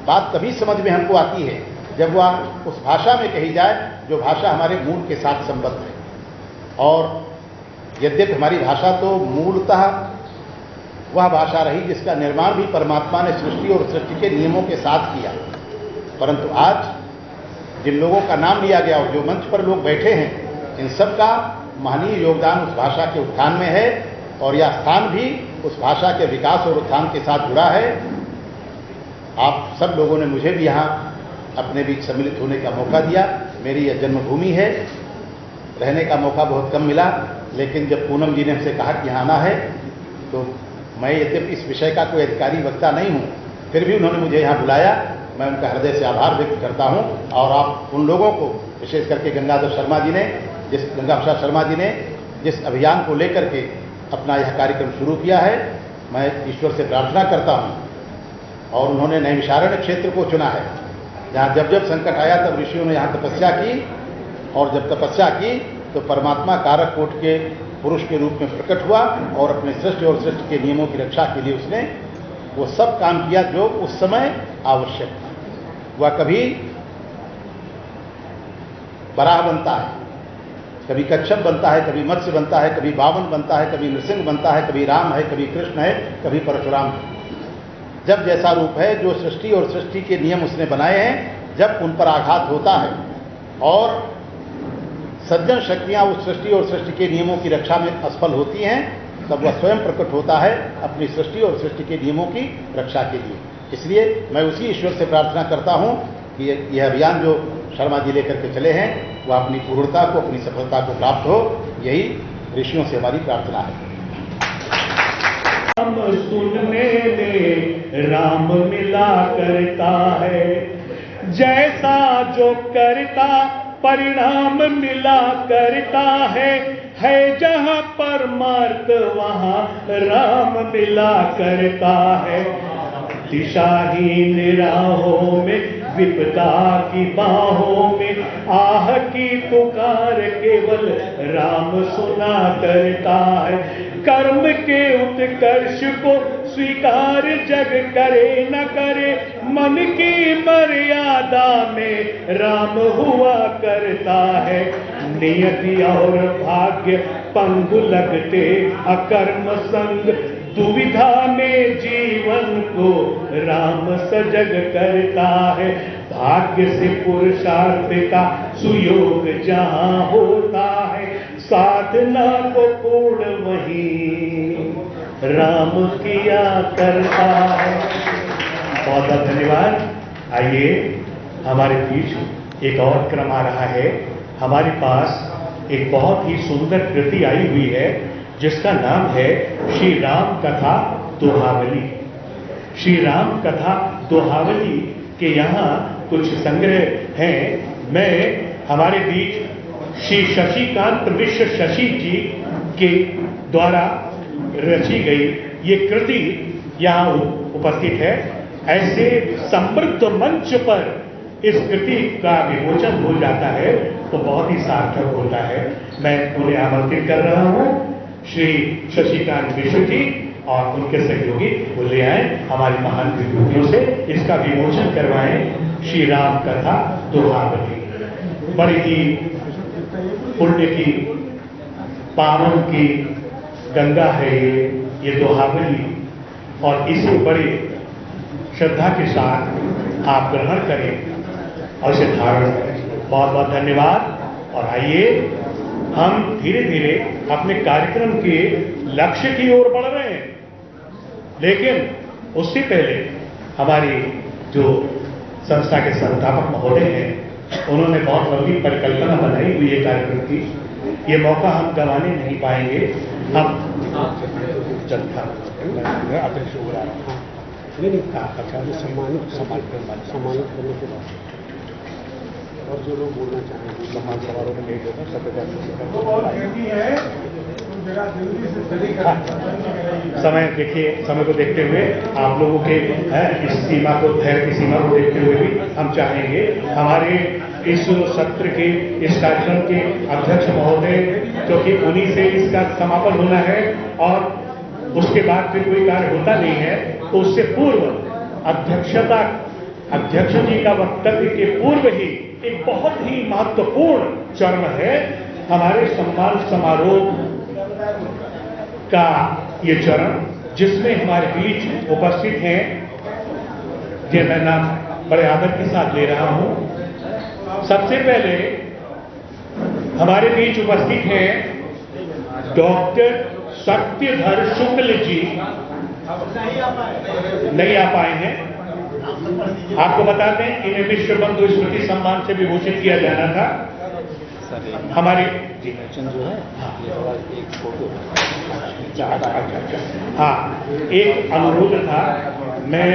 बात तभी समझ में हमको आती है जब वह उस भाषा में कही जाए जो भाषा हमारे मूल के साथ संबद्ध है। और यद्यपि हमारी भाषा तो मूलतः वह भाषा रही जिसका निर्माण भी परमात्मा ने सृष्टि और सृष्टि के नियमों के साथ किया, परंतु आज जिन लोगों का नाम लिया गया और जो मंच पर लोग बैठे हैं, इन सब का महनीय योगदान उस भाषा के उत्थान में है और यह स्थान भी उस भाषा के विकास और उत्थान के साथ जुड़ा है। आप सब लोगों ने मुझे भी यहाँ अपने बीच सम्मिलित होने का मौका दिया। मेरी यह जन्मभूमि है, रहने का मौका बहुत कम मिला, लेकिन जब पूनम जी ने हमसे कहा कि यहाँ आना है, तो मैं यद्यपि इस विषय का कोई अधिकारी वक्ता नहीं हूँ, फिर भी उन्होंने मुझे यहाँ बुलाया। मैं उनका हृदय से आभार व्यक्त करता हूँ। और आप उन लोगों को, विशेष करके गंगाधर शर्मा जी ने, गंगा प्रसाद शर्मा जी ने जिस अभियान को लेकर के अपना यह कार्यक्रम शुरू किया है, मैं ईश्वर से प्रार्थना करता हूँ। और उन्होंने नैमिषारण्य क्षेत्र को चुना है, जहाँ जब जब संकट आया तब ऋषियों ने यहाँ तपस्या की, और जब तपस्या की तो परमात्मा कारक कोट के पुरुष के रूप में प्रकट हुआ और अपने सृष्टि और सृष्टि के नियमों की रक्षा के लिए उसने वो सब काम किया जो उस समय आवश्यक था। वह कभी बराह बनता है, कभी कच्छप बनता है, कभी मत्स्य बनता है, कभी बावन बनता है, कभी नृसिंह बनता है, कभी राम है, कभी कृष्ण है, कभी परशुराम है। जब जैसा रूप है, जो सृष्टि और सृष्टि के नियम उसने बनाए हैं, जब उन पर आघात होता है और सज्जन शक्तियां उस सृष्टि और सृष्टि के नियमों की रक्षा में असफल होती हैं, तब वह स्वयं प्रकट होता है अपनी सृष्टि और सृष्टि के नियमों की रक्षा के लिए। इसलिए मैं उसी ईश्वर से प्रार्थना करता हूं कि यह अभियान जो शर्मा जी लेकर के चले हैं, वह अपनी पूर्णता को, अपनी सफलता को प्राप्त हो, यही ऋषियों से हमारी प्रार्थना है। राम सुनने में राम मिला करता है, जैसा जो करता परिणाम मिला करता है जहां परमार्थ वहां राम मिला करता है। दिशाहीन राहों में, विपदा की बाहों में, आह की पुकार केवल राम सुना करता है। कर्म के उत्कर्ष को स्वीकार जग करे न करे, मन की मर्यादा में राम हुआ करता है। नियति और भाग्य पंगु लगते अकर्म संग, दुविधा में जीवन को राम सजग करता है। भाग्य से पुरुषार्थ का सुयोग जहां होता है, साधना को पूर्ण वही राम किया करता है। बहुत बहुत धन्यवाद। आइए, हमारे बीच एक और क्रम आ रहा है। हमारे पास एक बहुत ही सुंदर कृति आई हुई है, जिसका नाम है श्री राम कथा दोहावली। श्री राम कथा दोहावली के यहाँ कुछ संग्रह हैं। मैं हमारे बीच श्री शशिकांत मिश्र शशि जी के द्वारा रची गई ये कृति यहाँ उपस्थित है। ऐसे समृद्ध मंच पर इस कृति का विमोचन हो जाता है तो बहुत ही सार्थक होता है। मैं उन्हें आमंत्रित कर रहा हूँ, श्री शशिकांत मिश्र जी और उनके सहयोगी वो ले आए, हमारी महान विभूतियों से इसका विमोचन करवाएं। श्री राम कथा दोहावली बड़ी ही पुण्य की, पावन की गंगा है ये दोहावली, और इसे बड़े श्रद्धा के साथ आप ग्रहण करें और इसे धारण करें। बहुत बहुत धन्यवाद। और आइए, हम धीरे धीरे अपने कार्यक्रम के लक्ष्य की ओर बढ़ रहे हैं, लेकिन उससे पहले हमारी जो संस्था के संस्थापक महोदय हैं, उन्होंने बहुत लंबी परिकल्पना बनाई हुई है कार्यक्रम की। ये मौका हम गंवाने नहीं पाएंगे। हम जनता सम्मानित करने के बाद और जो लोग बोलना चाहेंगे सम्मान समारोह में नहीं होगा, समय देखिए, समय को देखते हुए आप लोगों के इस सीमा को, धैर्य की सीमा को देखते हुए भी हम चाहेंगे हमारे इस सत्र के, इस कार्यक्रम के अध्यक्ष महोदय, क्योंकि उन्हीं से इसका समापन होना है और उसके बाद फिर कोई कार्य होता नहीं है, तो उससे पूर्व अध्यक्ष जी का वक्तव्य के पूर्व ही एक बहुत ही महत्वपूर्ण चरण है हमारे सम्मान समारोह का ये चरण, जिसमें हमारे बीच उपस्थित हैं, जिन्हें मैं नाम बड़े आदर के साथ ले रहा हूं। सबसे पहले हमारे बीच उपस्थित हैं डॉक्टर सत्यधर शुक्ल जी। नहीं आ पाए हैं। आपको बता दें, इन्हें विश्व बंधु स्मृति सम्मान से विभूषित किया जाना था। हमारे जी जो है एक फोटो। हाँ, एक अनुरोध था, मैं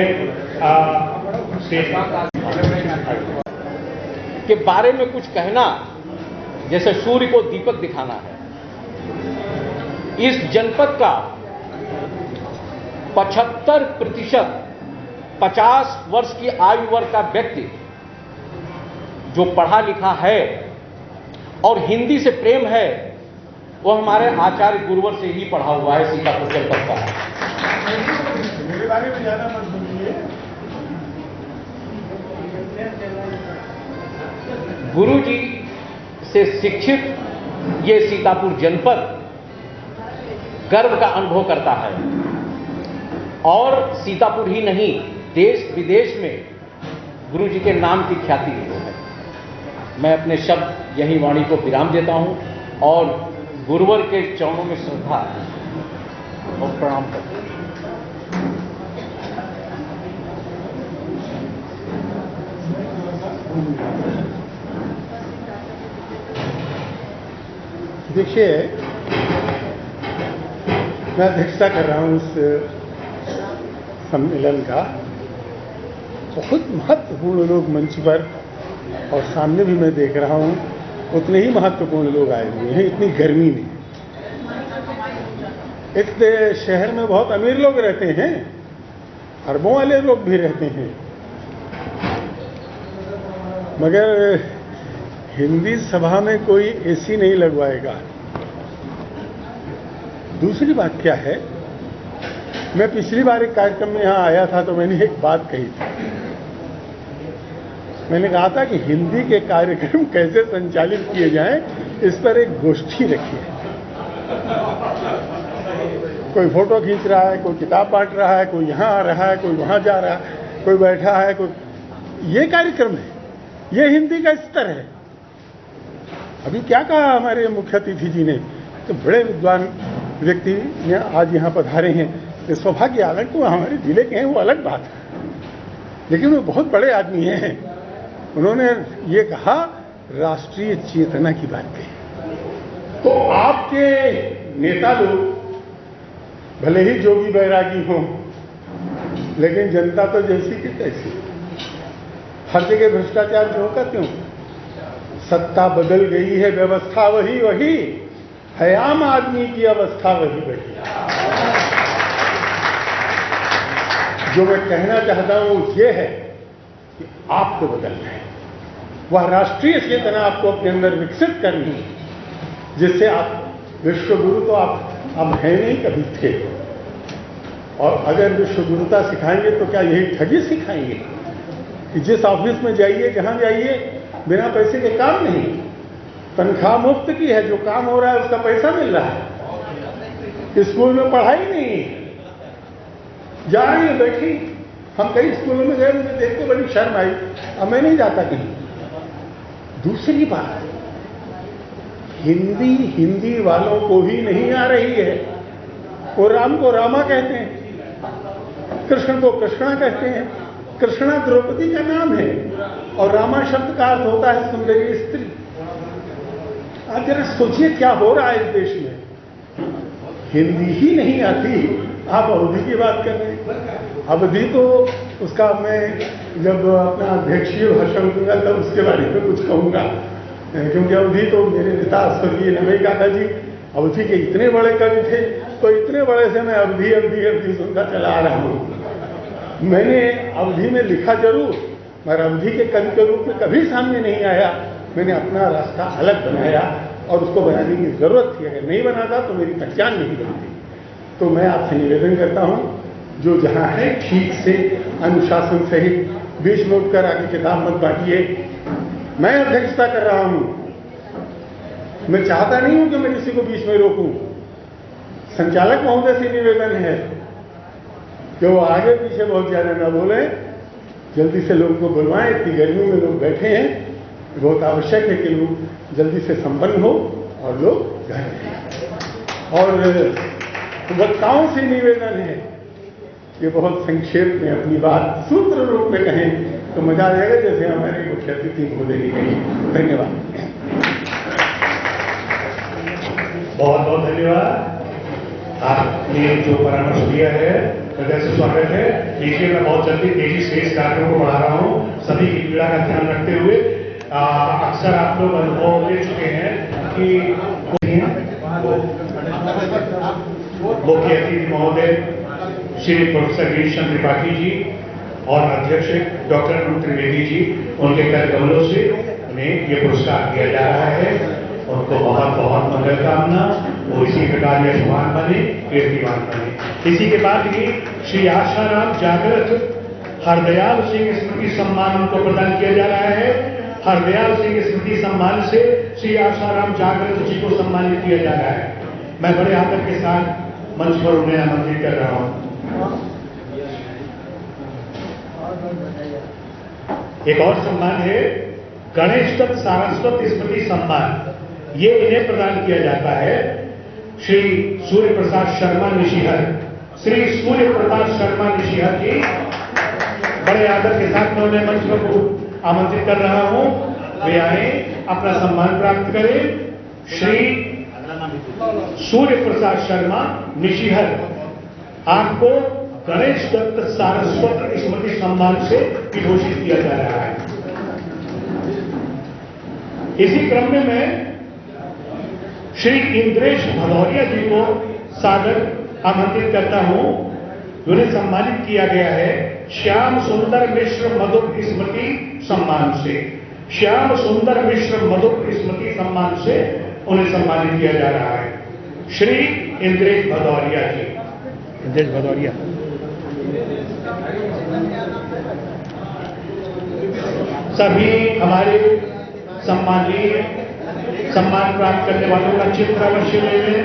के बारे में कुछ कहना जैसे सूर्य को दीपक दिखाना है। इस जनपद का 75% 50 वर्ष की आयु वर्ग का व्यक्ति जो पढ़ा लिखा है और हिंदी से प्रेम है, वो हमारे आचार्य गुरुवर से ही पढ़ा हुआ है। सीतापुर जनपद का मेरे बारे में ज्यादा मत बोलिए। गुरु जी से शिक्षित ये सीतापुर जनपद गर्व का अनुभव करता है और सीतापुर ही नहीं, देश विदेश में गुरु जी के नाम की ख्याति है। मैं अपने शब्द यही वाणी को विराम देता हूं और गुरुवर के चरणों में श्रद्धा और प्रणाम करता हूं। देखिए, मैं अध्यक्षता कर रहा हूं उस सम्मेलन का। बहुत महत्वपूर्ण लोग मंच पर और सामने भी मैं देख रहा हूं, उतने ही महत्वपूर्ण लोग आए हुए हैं इतनी गर्मी में। इस शहर में बहुत अमीर लोग रहते हैं, अरबों वाले लोग भी रहते हैं, मगर हिंदी सभा में कोई एसी नहीं लगवाएगा। दूसरी बात क्या है, मैं पिछली बार एक कार्यक्रम में यहां आया था तो मैंने एक बात कही थी। मैंने कहा था कि हिंदी के कार्यक्रम कैसे संचालित किए जाएं, इस पर एक गोष्ठी रखिए। कोई फोटो खींच रहा है, कोई किताब बांट रहा है, कोई यहां आ रहा है, कोई वहां जा रहा है, कोई बैठा है, कोई। ये कार्यक्रम है, ये हिंदी का स्तर है। अभी क्या कहा हमारे मुख्य अतिथि जी ने, तो बड़े विद्वान व्यक्ति आज यहाँ पधारे हैं। ये सौभाग्य अलग तो हमारे जिले के हैं, वो अलग बात है, लेकिन वो बहुत बड़े आदमी हैं। उन्होंने ये कहा, राष्ट्रीय चेतना की बात कही। तो आपके नेता लोग भले ही जोगी बैरागी हों, लेकिन जनता तो जैसी की तैसी। हर जगह भ्रष्टाचार क्यों का क्यों? सत्ता बदल गई है, व्यवस्था वही वही है, आम आदमी की अवस्था वही वही। जो मैं कहना चाहता हूं ये है कि आपको बदलना है, वह राष्ट्रीय चेतना आपको अपने अंदर विकसित करनी है, जिससे आप विश्व गुरु तो आप अब हैं नहीं, कभी थे। और अगर विश्व गुरुता सिखाएंगे तो क्या यही ठगी सिखाएंगे कि जिस ऑफिस में जाइए, जहां जाइए, बिना पैसे के काम नहीं, तनख्वाह मुफ्त की है, जो काम हो रहा है उसका पैसा मिल रहा है। स्कूल में पढ़ाई नहीं, जा रही है बैठी। हम कई स्कूलों में गए, मुझे देख के बड़ी शर्म आई, अब मैं नहीं जाता कहीं। दूसरी बात, हिंदी वालों को ही नहीं आ रही है। वो राम को रामा कहते हैं, कृष्ण को कृष्णा कहते हैं। कृष्णा द्रौपदी का नाम है और रामा शब्द का अर्थ होता है सुंदरी स्त्री। आप जरा सोचिए क्या हो रहा है इस देश में। हिंदी ही नहीं आती, आप अवधि की बात कर रहे हैं। अवधि तो उसका मैं जब अपना अध्यक्षीय भाषण दूंगा तब उसके बारे में कुछ कहूंगा, क्योंकि अवधि तो मेरे नेता स्वर्गीय नमई काका जी अवधि के इतने बड़े कवि थे, तो इतने बड़े से मैं अवधि अवधि अवधि सुनता चला आ रहा हूं। मैंने अवधि में लिखा जरूर, मगर अवधि के कवि के रूप में कभी सामने नहीं आया। मैंने अपना रास्ता अलग बनाया और उसको बनाने की जरूरत थी। अगर नहीं बनाता तो मेरी पहचान नहीं बनती। तो मैं आपसे निवेदन करता हूं, जो जहां है ठीक से अनुशासन सहित बीच में उठकर आगे किताब मत बांटिए। मैं अध्यक्षता कर रहा हूं, मैं चाहता नहीं हूं कि मैं किसी को बीच में रोकूं। संचालक महोदय से निवेदन है कि वो आगे पीछे बहुत ज्यादा ना बोले, जल्दी से लोगों को बुलवाएं। इतनी गर्मी में लोग बैठे हैं, बहुत आवश्यक है कि लोग जल्दी से संपन्न हो और लोग घर रहें। और वक्ताओं से निवेदन है कि बहुत संक्षेप में अपनी बात सूत्र रूप में कहें तो मजा आ जाएगा, जैसे हमारे मुख्य अतिथि महोदय जी कही। धन्यवाद। बहुत बहुत धन्यवाद। आपने जो परामर्श दिया है हृदय से स्वागत है। देखिए, मैं बहुत जल्दी तेजी से इस कार्यक्रम को बढ़ा रहा हूँ, सभी की पीड़ा का ध्यान रखते हुए। अक्सर आप लोग अनुभव ले चुके हैं कि मुख्य अतिथि महोदय श्री प्रोफेसर गिरीश चंद्र त्रिपाठी जी और अध्यक्ष डॉक्टर अरुण त्रिवेदी जी, उनके कर कमलों से उन्हें ये पुरस्कार दिया जा रहा है। उनको बहुत बहुत मंगल कामना, वो इसी प्रकार यशमान बने, कीर्तिमान बने। इसी के बाद ही श्री आशाराम जागृत हरदयाल सिंह स्मृति सम्मान उनको प्रदान किया जा रहा है। हरदयाल सिंह स्मृति सम्मान से श्री आशाराम जागृत जी को सम्मानित किया जा रहा है। मैं बड़े आदर के साथ मंच पर उन्हें आमंत्रित कर रहा हूं। एक और सम्मान है गणेश दत्त सारस्वत स्मृति सम्मान। ये इन्हें प्रदान किया जाता है श्री सूर्य प्रसाद शर्मा निशिहर। श्री सूर्य प्रसाद शर्मा निशिहर जी, बड़े आदर के साथ मैं उन्हें मंच पर आमंत्रित कर रहा हूं। वे आए, अपना सम्मान प्राप्त करें। श्री सूर्य प्रसाद शर्मा निशिहर, आपको गणेश दत्त सारस्वत स्मृति सम्मान से विभूषित किया जा रहा है। इसी क्रम में मैं श्री इंद्रेश भदौरिया जी को सादर आमंत्रित करता हूं। उन्हें सम्मानित किया गया है श्याम सुंदर मिश्र मधुप स्मृति सम्मान से। श्याम सुंदर मिश्र मधुप स्मृति सम्मान से उन्हें सम्मानित किया जा रहा है। श्री इंद्रेश भदौरिया जी। इंद्रेश भदौरिया सभी हमारे सम्मान प्राप्त करने वालों का चित्र अवश्य ले लें।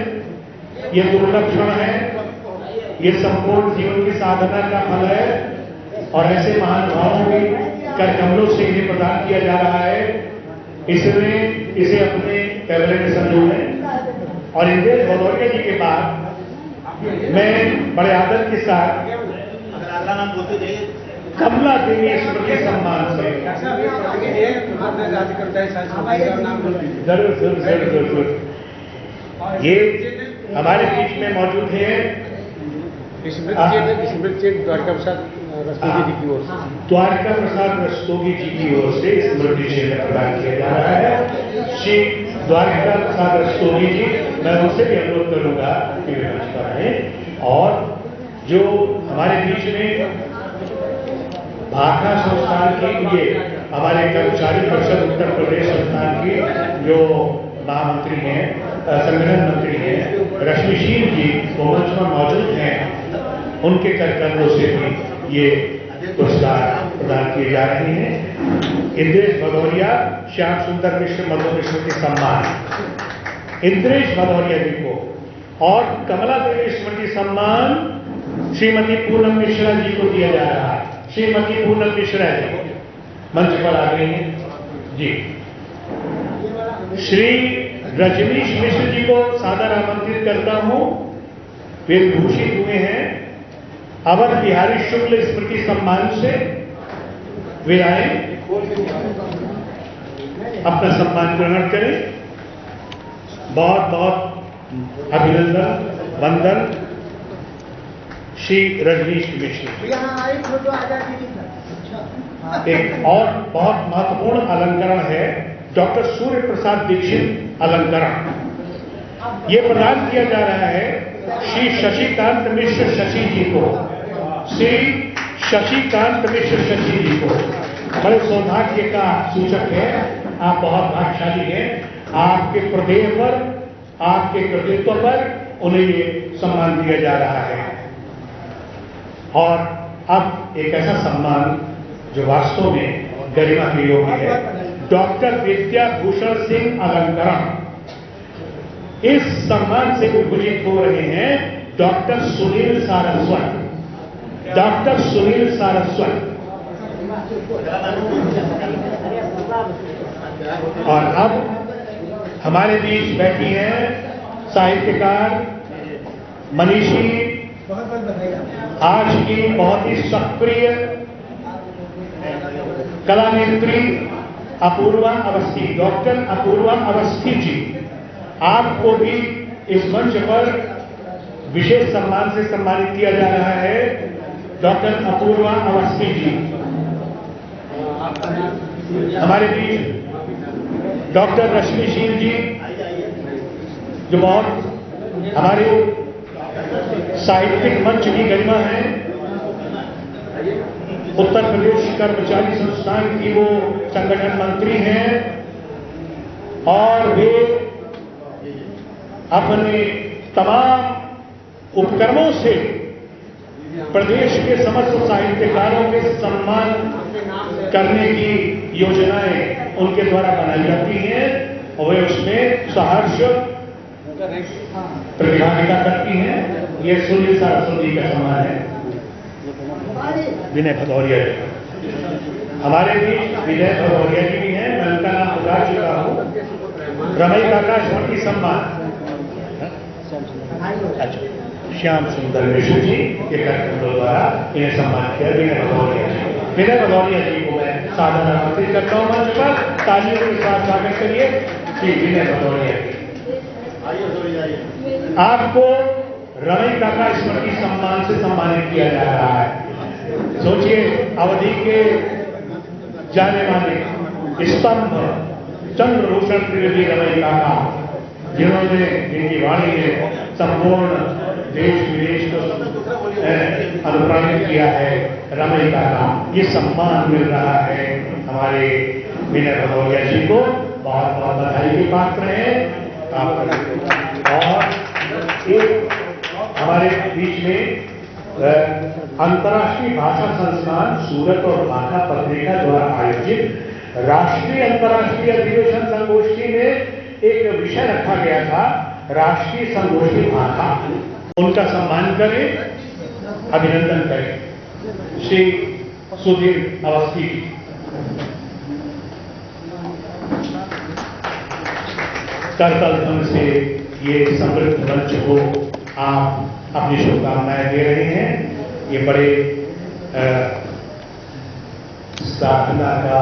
ये दुर्लभ क्षण है, ये संपूर्ण जीवन की साधना का फल है और ऐसे महानुभावों के कर कमलों से इन्हें प्रदान किया जा रहा है। इसमें इसे अपने कैबिनेट में संजोएं। और इंद्रेश भदौरिया जी के बाद मैं बड़े आदर के साथ कमला देवी स्मृति सम्मान से जरूर जरूर जरूर जरूर ये हमारे बीच में मौजूद है। स्मृति द्वारका प्रसाद रस्तोगी जी की ओर से, द्वारका प्रसाद रस्तोगी जी की ओर से स्मृति चिन्ह प्रदान किया जा रहा है। श्री द्वारका प्रसाद रस्तोगी जी, मैं उनसे भी अनुरोध करूंगा कि वे मंच पर आए। और जो हमारे बीच में भाखड़ा संस्थान की, ये हमारे कर्मचारी परिषद उत्तर प्रदेश संस्थान की जो महामंत्री हैं, संगठन मंत्री हैं, रश्मिशील जी वो मंच पर मौजूद हैं। उनके कर्तव्यों से भी ये पुरस्कार प्रदान किए जा रहे हैं। इंद्रेश भदौरिया श्याम सुंदर मिश्र मधुप स्मृति सम्मान इंद्रेश भदौरिया जी को, और कमला देवी स्मृति सम्मान श्रीमती पूनम मिश्रा जी को दिया जा रहा है। श्रीमती पूनम मिश्रा जी मंच पर आ गई हैं जी। श्री रजनीश मिश्र जी को सादर आमंत्रित करता हूं। वे भूषित हुए हैं अवध बिहारी शुक्ल स्मृति सम्मान से। वे आए, अपना सम्मान ग्रहण करें। बहुत बहुत अभिनंदन, वंदन श्री रजनीश मिश्र। एक और बहुत महत्वपूर्ण अलंकरण है डॉक्टर सूर्य प्रसाद दीक्षित अलंकरण। ये प्रदान किया जा रहा है श्री शशिकांत मिश्र शशि जी को। श्री शशिकांत मिश्र शशि जी को बड़े सौभाग्य का सूचक है। आप बहुत भाग्यशाली हैं। आपके प्रदेय पर, आपके कृतित्व पर उन्हें ये सम्मान दिया जा रहा है। और अब एक ऐसा सम्मान जो वास्तव में गरिमा के योग्य है, डॉक्टर विद्याभूषण सिंह अलंकरण। इस सम्मान से विभूषित हो रहे हैं डॉक्टर सुनील सारस्वत। डॉक्टर सुनील सारस्वत। और अब हमारे बीच बैठी हैं साहित्यकार, मनीषी आज की बहुत ही सक्रिय कला नेत्री अपूर्वा अवस्थी, डॉक्टर अपूर्वा अवस्थी जी, आपको भी इस मंच पर विशेष सम्मान से सम्मानित किया जा रहा है। डॉक्टर अपूर्वा अवस्थी जी। हमारे बीच डॉक्टर रश्मिशील जी, जो बहुत हमारे साहित्यिक मंच की गरिमा है, उत्तर प्रदेश कर्मचारी संस्थान की वो संगठन मंत्री हैं और वे अपने तमाम उपक्रमों से प्रदेश के समस्त साहित्यकारों के सम्मान करने की योजनाएं उनके द्वारा बनाई जाती हैं और वे उसमें सहर्ष प्रतिभागिता करती हैं। ये सूर्य सरस्वती का सम्मान है। विनय भदौरिया जी हमारे बीच, विनय भदौरिया जी भी हैं, मैं उनका नाम बता चुका हूं। रमई काका स्मृति सम्मान, अच्छा, श्याम सुंदर मिश्र जी के कार्यक्रम द्वारा इन्हें सम्मान किया। विनय भदौरिया जी को मैं सादर आमंत्रित करता हूं मंच पर। तालियों के साथ स्वागत करिए श्री विनय भदौरिया जी। आपको रमई काका स्मृति सम्मान से सम्मानित किया जा रहा है। सोचिए, अवधि के जाने माने स्तंभ चंद्रभूषण त्रिवेदी रमई काका, जिन्होंने जिनकी वाणी ने संपूर्ण देश विदेश को अनुप्राणित किया है, रमई काका, ये सम्मान मिल रहा है हमारे विनय भदौरिया जी को। बहुत बहुत बधाई के पात्र हैं और एक हमारे बीच में अंतर्राष्ट्रीय भाषा संस्थान सूरत और भाषा पत्रिका द्वारा आयोजित राष्ट्रीय अंतर्राष्ट्रीय अधिवेशन संगोष्ठी में एक विषय रखा गया था, राष्ट्रीय संगोष्ठी भाषा। उनका सम्मान करें, अभिनंदन करें श्री सुधीर अवस्थी जी। करतल ढंग से ये समृद्ध मंच को आप अपनी शुभकामनाएं दे रहे हैं। ये बड़े साधना का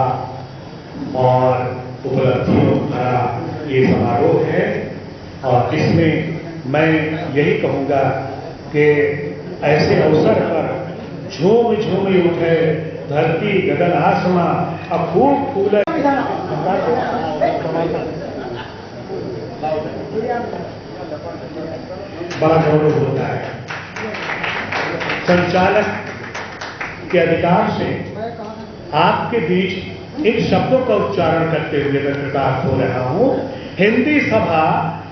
और उपलब्धियों का ये समारोह है और इसमें मैं यही कहूंगा कि ऐसे अवसर पर झूम झूम उठे धरती गगन आसमां, अब खूब फूले। बड़ा गौरव होता है। संचालक के अधिकार से आपके बीच इन शब्दों का उच्चारण करते हुए मैं कृतार्थ हो रहा हूं। हिंदी सभा,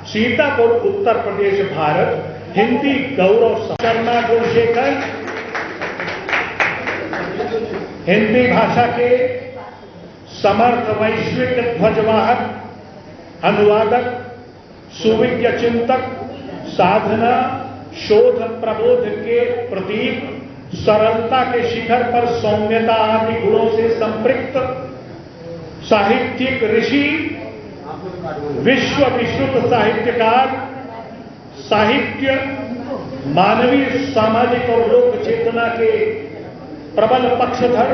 सीतापुर, उत्तर प्रदेश, भारत। हिंदी गौरव शर्मा गुणशेखर, हिंदी भाषा के समर्थ वैश्विक ध्वजवाहक, अनुवादक, सुविज्ञ चिंतक, साधना, शोध, प्रबोध के प्रतीक, सरलता के शिखर पर सौम्यता आदि गुणों से संपृक्त साहित्यिक ऋषि, विश्व विश्रुत साहित्यकार, साहित्य, मानवीय, सामाजिक और लोक चेतना के प्रबल पक्षधर,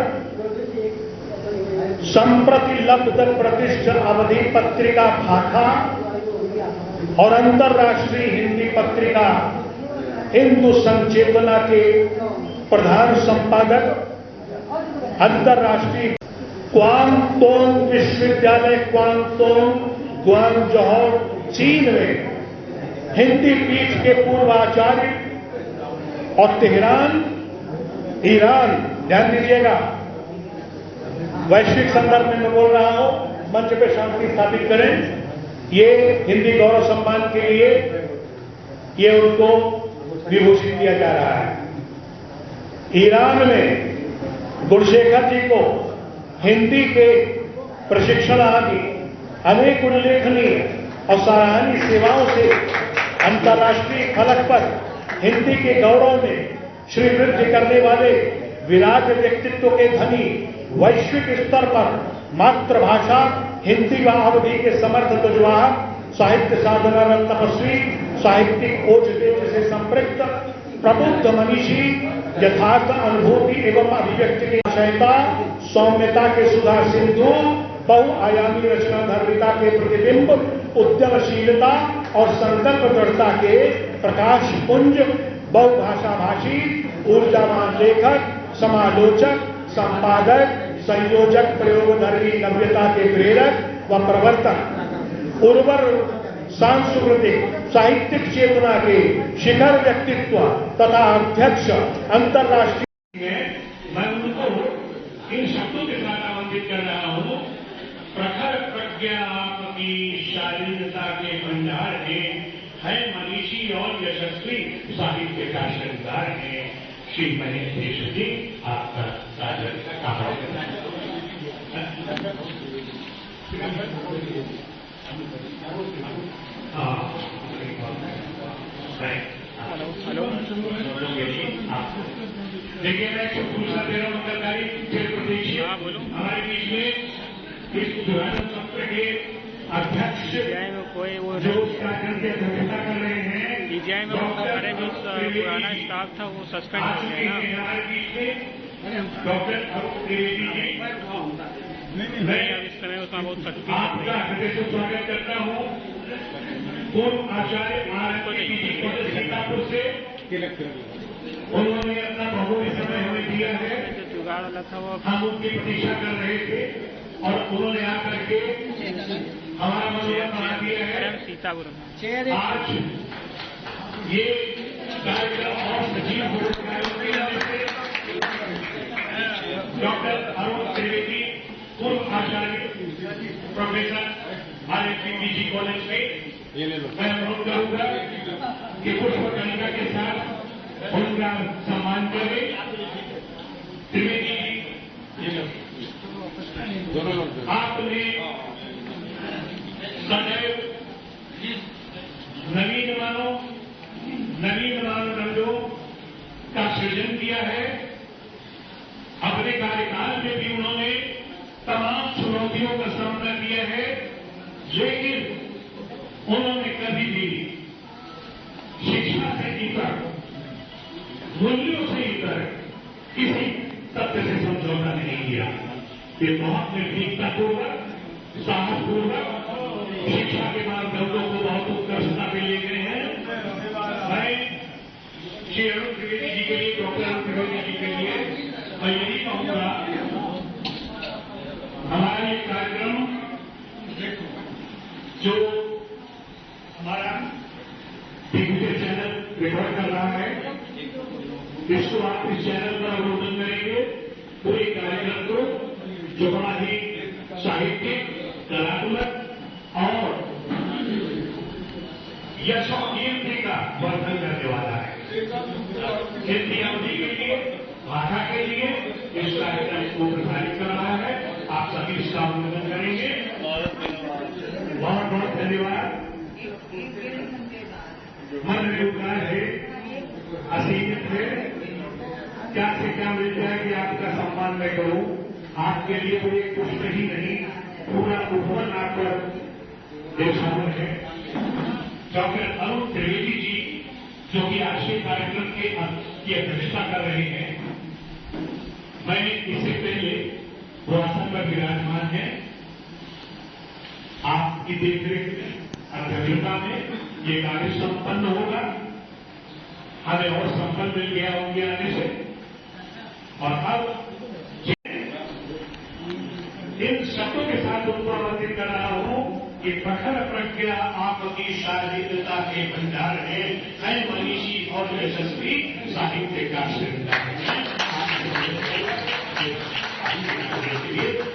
संप्रति लब्ध प्रतिष्ठ अवधि पत्रिका भाखा और अंतर्राष्ट्रीय हिंदी पत्रिका हिंदू संचेतना के प्रधान संपादक, अंतर्राष्ट्रीय क्वांगतोंग विश्वविद्यालय क्वांगतोंग, ग्वांगझो, चीन में हिंदी पीठ के पूर्व आचार्य और तेहरान, ईरान, ध्यान दीजिएगा, वैश्विक संदर्भ में मैं बोल रहा हूं, मंच पे शांति स्थापित करें। ये हिंदी गौरव सम्मान के लिए ये उनको विभूषित किया जा रहा है। ईरान में गुणशेखर जी को हिंदी के प्रशिक्षण आदि अनेक उल्लेखनीय और सराहनीय सेवाओं से अंतर्राष्ट्रीय फलक पर हिंदी के गौरव में श्रीवृद्धि करने वाले विराट व्यक्तित्व के धनी, वैश्विक स्तर पर मातृभाषा हिंदी व अवधि के समर्थ ध्वजवाहक, साहित्य साधना तपस्वी, साहित्यिक खोज तेज से संपृक्त, प्रबुद्ध मनीषी, यथार्थ अनुभूति एवं अभिव्यक्ति की आशयता, सौम्यता के सुधा सिंधु, बहुआयामी रचना धर्मिता के प्रतिबिंब, उद्यमशीलता और संकल्प दृढ़ता के प्रकाश पुंज, बहुभाषा भाषी, ऊर्जावान लेखक, समालोचक, संपादक, संयोजक, प्रयोगधर्मी नव्यता के प्रेरक व प्रवर्तक, उर्वर सांस्कृतिक साहित्यिक चेतना के शिखर व्यक्तित्व तथा अध्यक्ष अंतर्राष्ट्रीय मैं उनको इन शब्दों के साथ आमंत्रित कर रहा हूं। प्रखर प्रज्ञा आपकी शालीनता के भंडार में है, मनीषी और यशस्वी साहित्य का श्रृंगार है। श्री महेश देशमुख जी, आपका सादर आभार करता है। देखिए, मैं पूछना दे रहा हूँ सरकारी हमारे बीच में इस उद्घाटन सत्र के अध्यक्ष जो कार्यक्रम की अध्यक्षता कर रहे हैं, डीजीआई में हमारे बीच पुराना स्टाफ था वो सस्पेंड हो गया ना हमारे बीच में डॉक्टर अरुण त्रिवेदी जी, मैं इस समय उसमें बहुत सख्ती आपका हृदय से स्वागत करता हूँ। पूर्व आचार्य महाराज सीतापुर से उन्होंने अपना बहुमूल्य समय हमें दिया है। जो जुगाड़ वाला था वो हम उनकी प्रतीक्षा कर रहे थे और उन्होंने आकर के हमारा मनोरंजन बना दिया है। सीतापुर आज ये कार्यक्रम और सजीव हो रहा है। डॉक्टर अरुण त्रिवेदी, पूर्व आचार्य प्रोफेसर RSPPG कॉलेज में, मैं अनुरोध करूंगा कि पुष्प कलिका के साथ उनका सम्मान करें। त्रिवेदी जी, आपने सदैव नवीन मानदंडों का सृजन किया है। अपने कार्यकाल में भी उन्होंने तमाम चुनौतियों का सामना किया है, लेकिन उन्होंने कभी भी शिक्षा से इतर, मूल्यों से इतर किसी तथ्य से समझौता नहीं किया। ये बहुत निर्भीकतापूर्वक, साहसपूर्वक शिक्षा के मानदंडों को बहुत उत्कृष्टता पे ले गए हैं। मैं श्री अरुण त्रिवेदी जी के लिए, डॉक्टर अरुण त्रिवेदी जी के लिए मैं यही कहूंगा, हमारा ये कार्यक्रम जो हमारा टीवी चैनल रिकॉर्ड कर रहा है, इसको आप इस चैनल पर अवलोकन करेंगे। पूरे कार्यक्रम को जो बड़ा ही साहित्यिक, कलात्मक और यश और कीर्ति का वर्धन करने वाला है। हिंदी अवधि के लिए, भाषा के लिए इस कार्यक्रम को प्रसारित कर रहा है। आप सभी इसका अवलोकन करेंगे। बहुत बहुत धन्यवाद। मन में उपकार है, असीमित है, क्या से क्या मिल जाए कि आपका सम्मान मैं करूं। आपके लिए तो एक पुष्प ही नहीं, पूरा उपवन आप पर देशावन है। डॉक्टर अरुण त्रिवेदी जी, जो कि आज के कार्यक्रम की अध्यक्षता कर रहे हैं, मैं इससे पहले वो आसन पर विराजमान है। आपकी देखरेख में, अध्यक्षता में ये कार्य संपन्न होगा। हमें और संपन्न मिल गया होंगे आने से। और अब इन शब्दों के साथ उनको आमंत्रित कर रहा हूं कि प्रखर प्रज्ञा आपकी शालीनता के भंडार है मनीषी और यशस्वी साहित्य का श्रृंगार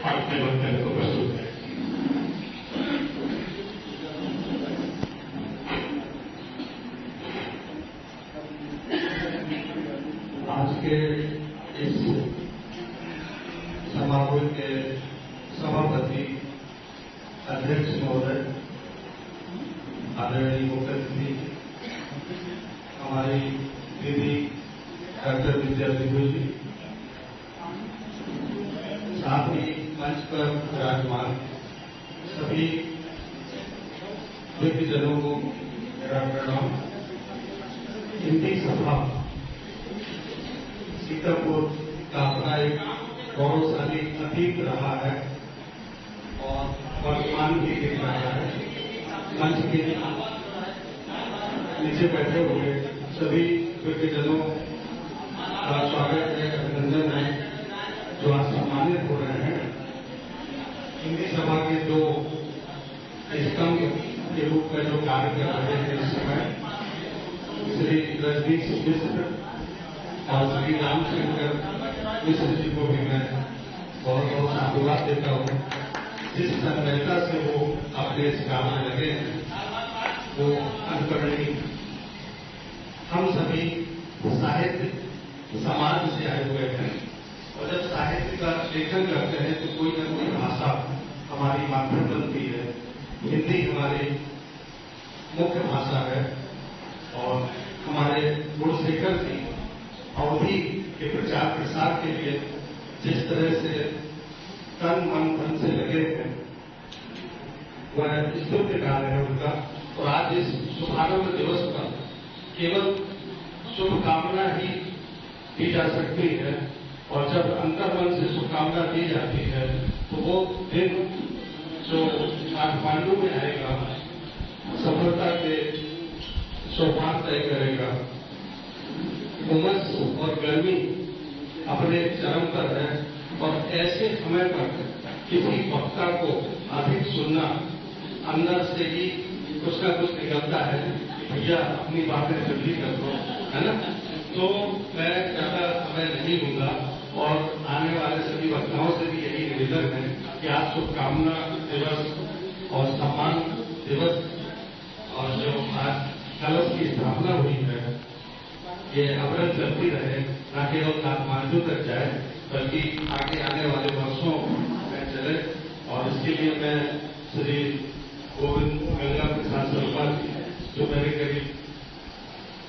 और अपने वक्तव्य को प्रस्तुत है। आज के इस समारोह के सभापति अध्यक्ष महोदय, आदरणीय मुख्य अतिथि हमारी दीदी डॉक्टर विद्या सिंधु जी, साथ ही मंच पर विराजमान सभी व्यक्तिजनों को मेरा प्रणाम। हिंदी सभा सीतापुर का अपना एक गौरवशाली अतीत रहा है और वर्तमान भी दिख रहा है। मंच के नीचे बैठे हुए सभी व्यक्तिजनों का स्वागत है, अभिनंदन है, जो आज सम्मानित हो रहे हैं। हिंदी सभा के दो स्तंभ के रूप में जो कार्य कर रहे हैं इस समय, श्री रजनीश मिश्र और श्री रामशंकर मिश्र जी को भी मैं बहुत बहुत साधुवाद देता हूँ। जिस तन्मयता से वो अपने इस काम में लगे हैं वो अनुकरणीय। हम सभी साहित्य समाज से आए हुए हैं और जब साहित्य का लेखन करते हैं तो कोई न कोई भाषा हमारी मातृ बनती है। हिंदी हमारी मुख्य भाषा है और हमारे गुणशेखर जी अवधि के प्रचार प्रसार के लिए जिस तरह से तन मन धन से लगे हैं वह स्तुत्य कार्य है उनका। और आज इस शुभारंभ दिवस पर केवल शुभकामना ही दी जा सकती है और जब अंतर्मन से शुभकामना दी जाती है तो वो दिन जो काठमांडू में आएगा सफलता के सोपान तय करेगा। उमस और गर्मी अपने चरम पर है और ऐसे समय पर किसी वक्ता को अधिक सुनना अंदर से ही कुछ ना कुछ निकलता है कि भैया अपनी बातें जल्दी कर दो, है ना। तो मैं ज्यादा समय नहीं लूंगा और आने वाले सभी वक्ताओं से भी यही निवेदन है कि आज शुभकामना दिवस और सम्मान दिवस और जो आज कलश की स्थापना हुई है ये अविरत चलती रहे, न केवल काठमांडू तक जाए बल्कि आगे आने वाले वर्षों में चले। और इसके लिए मैं श्री गोविंद गंगा प्रसाद सरकार जो मेरे करीब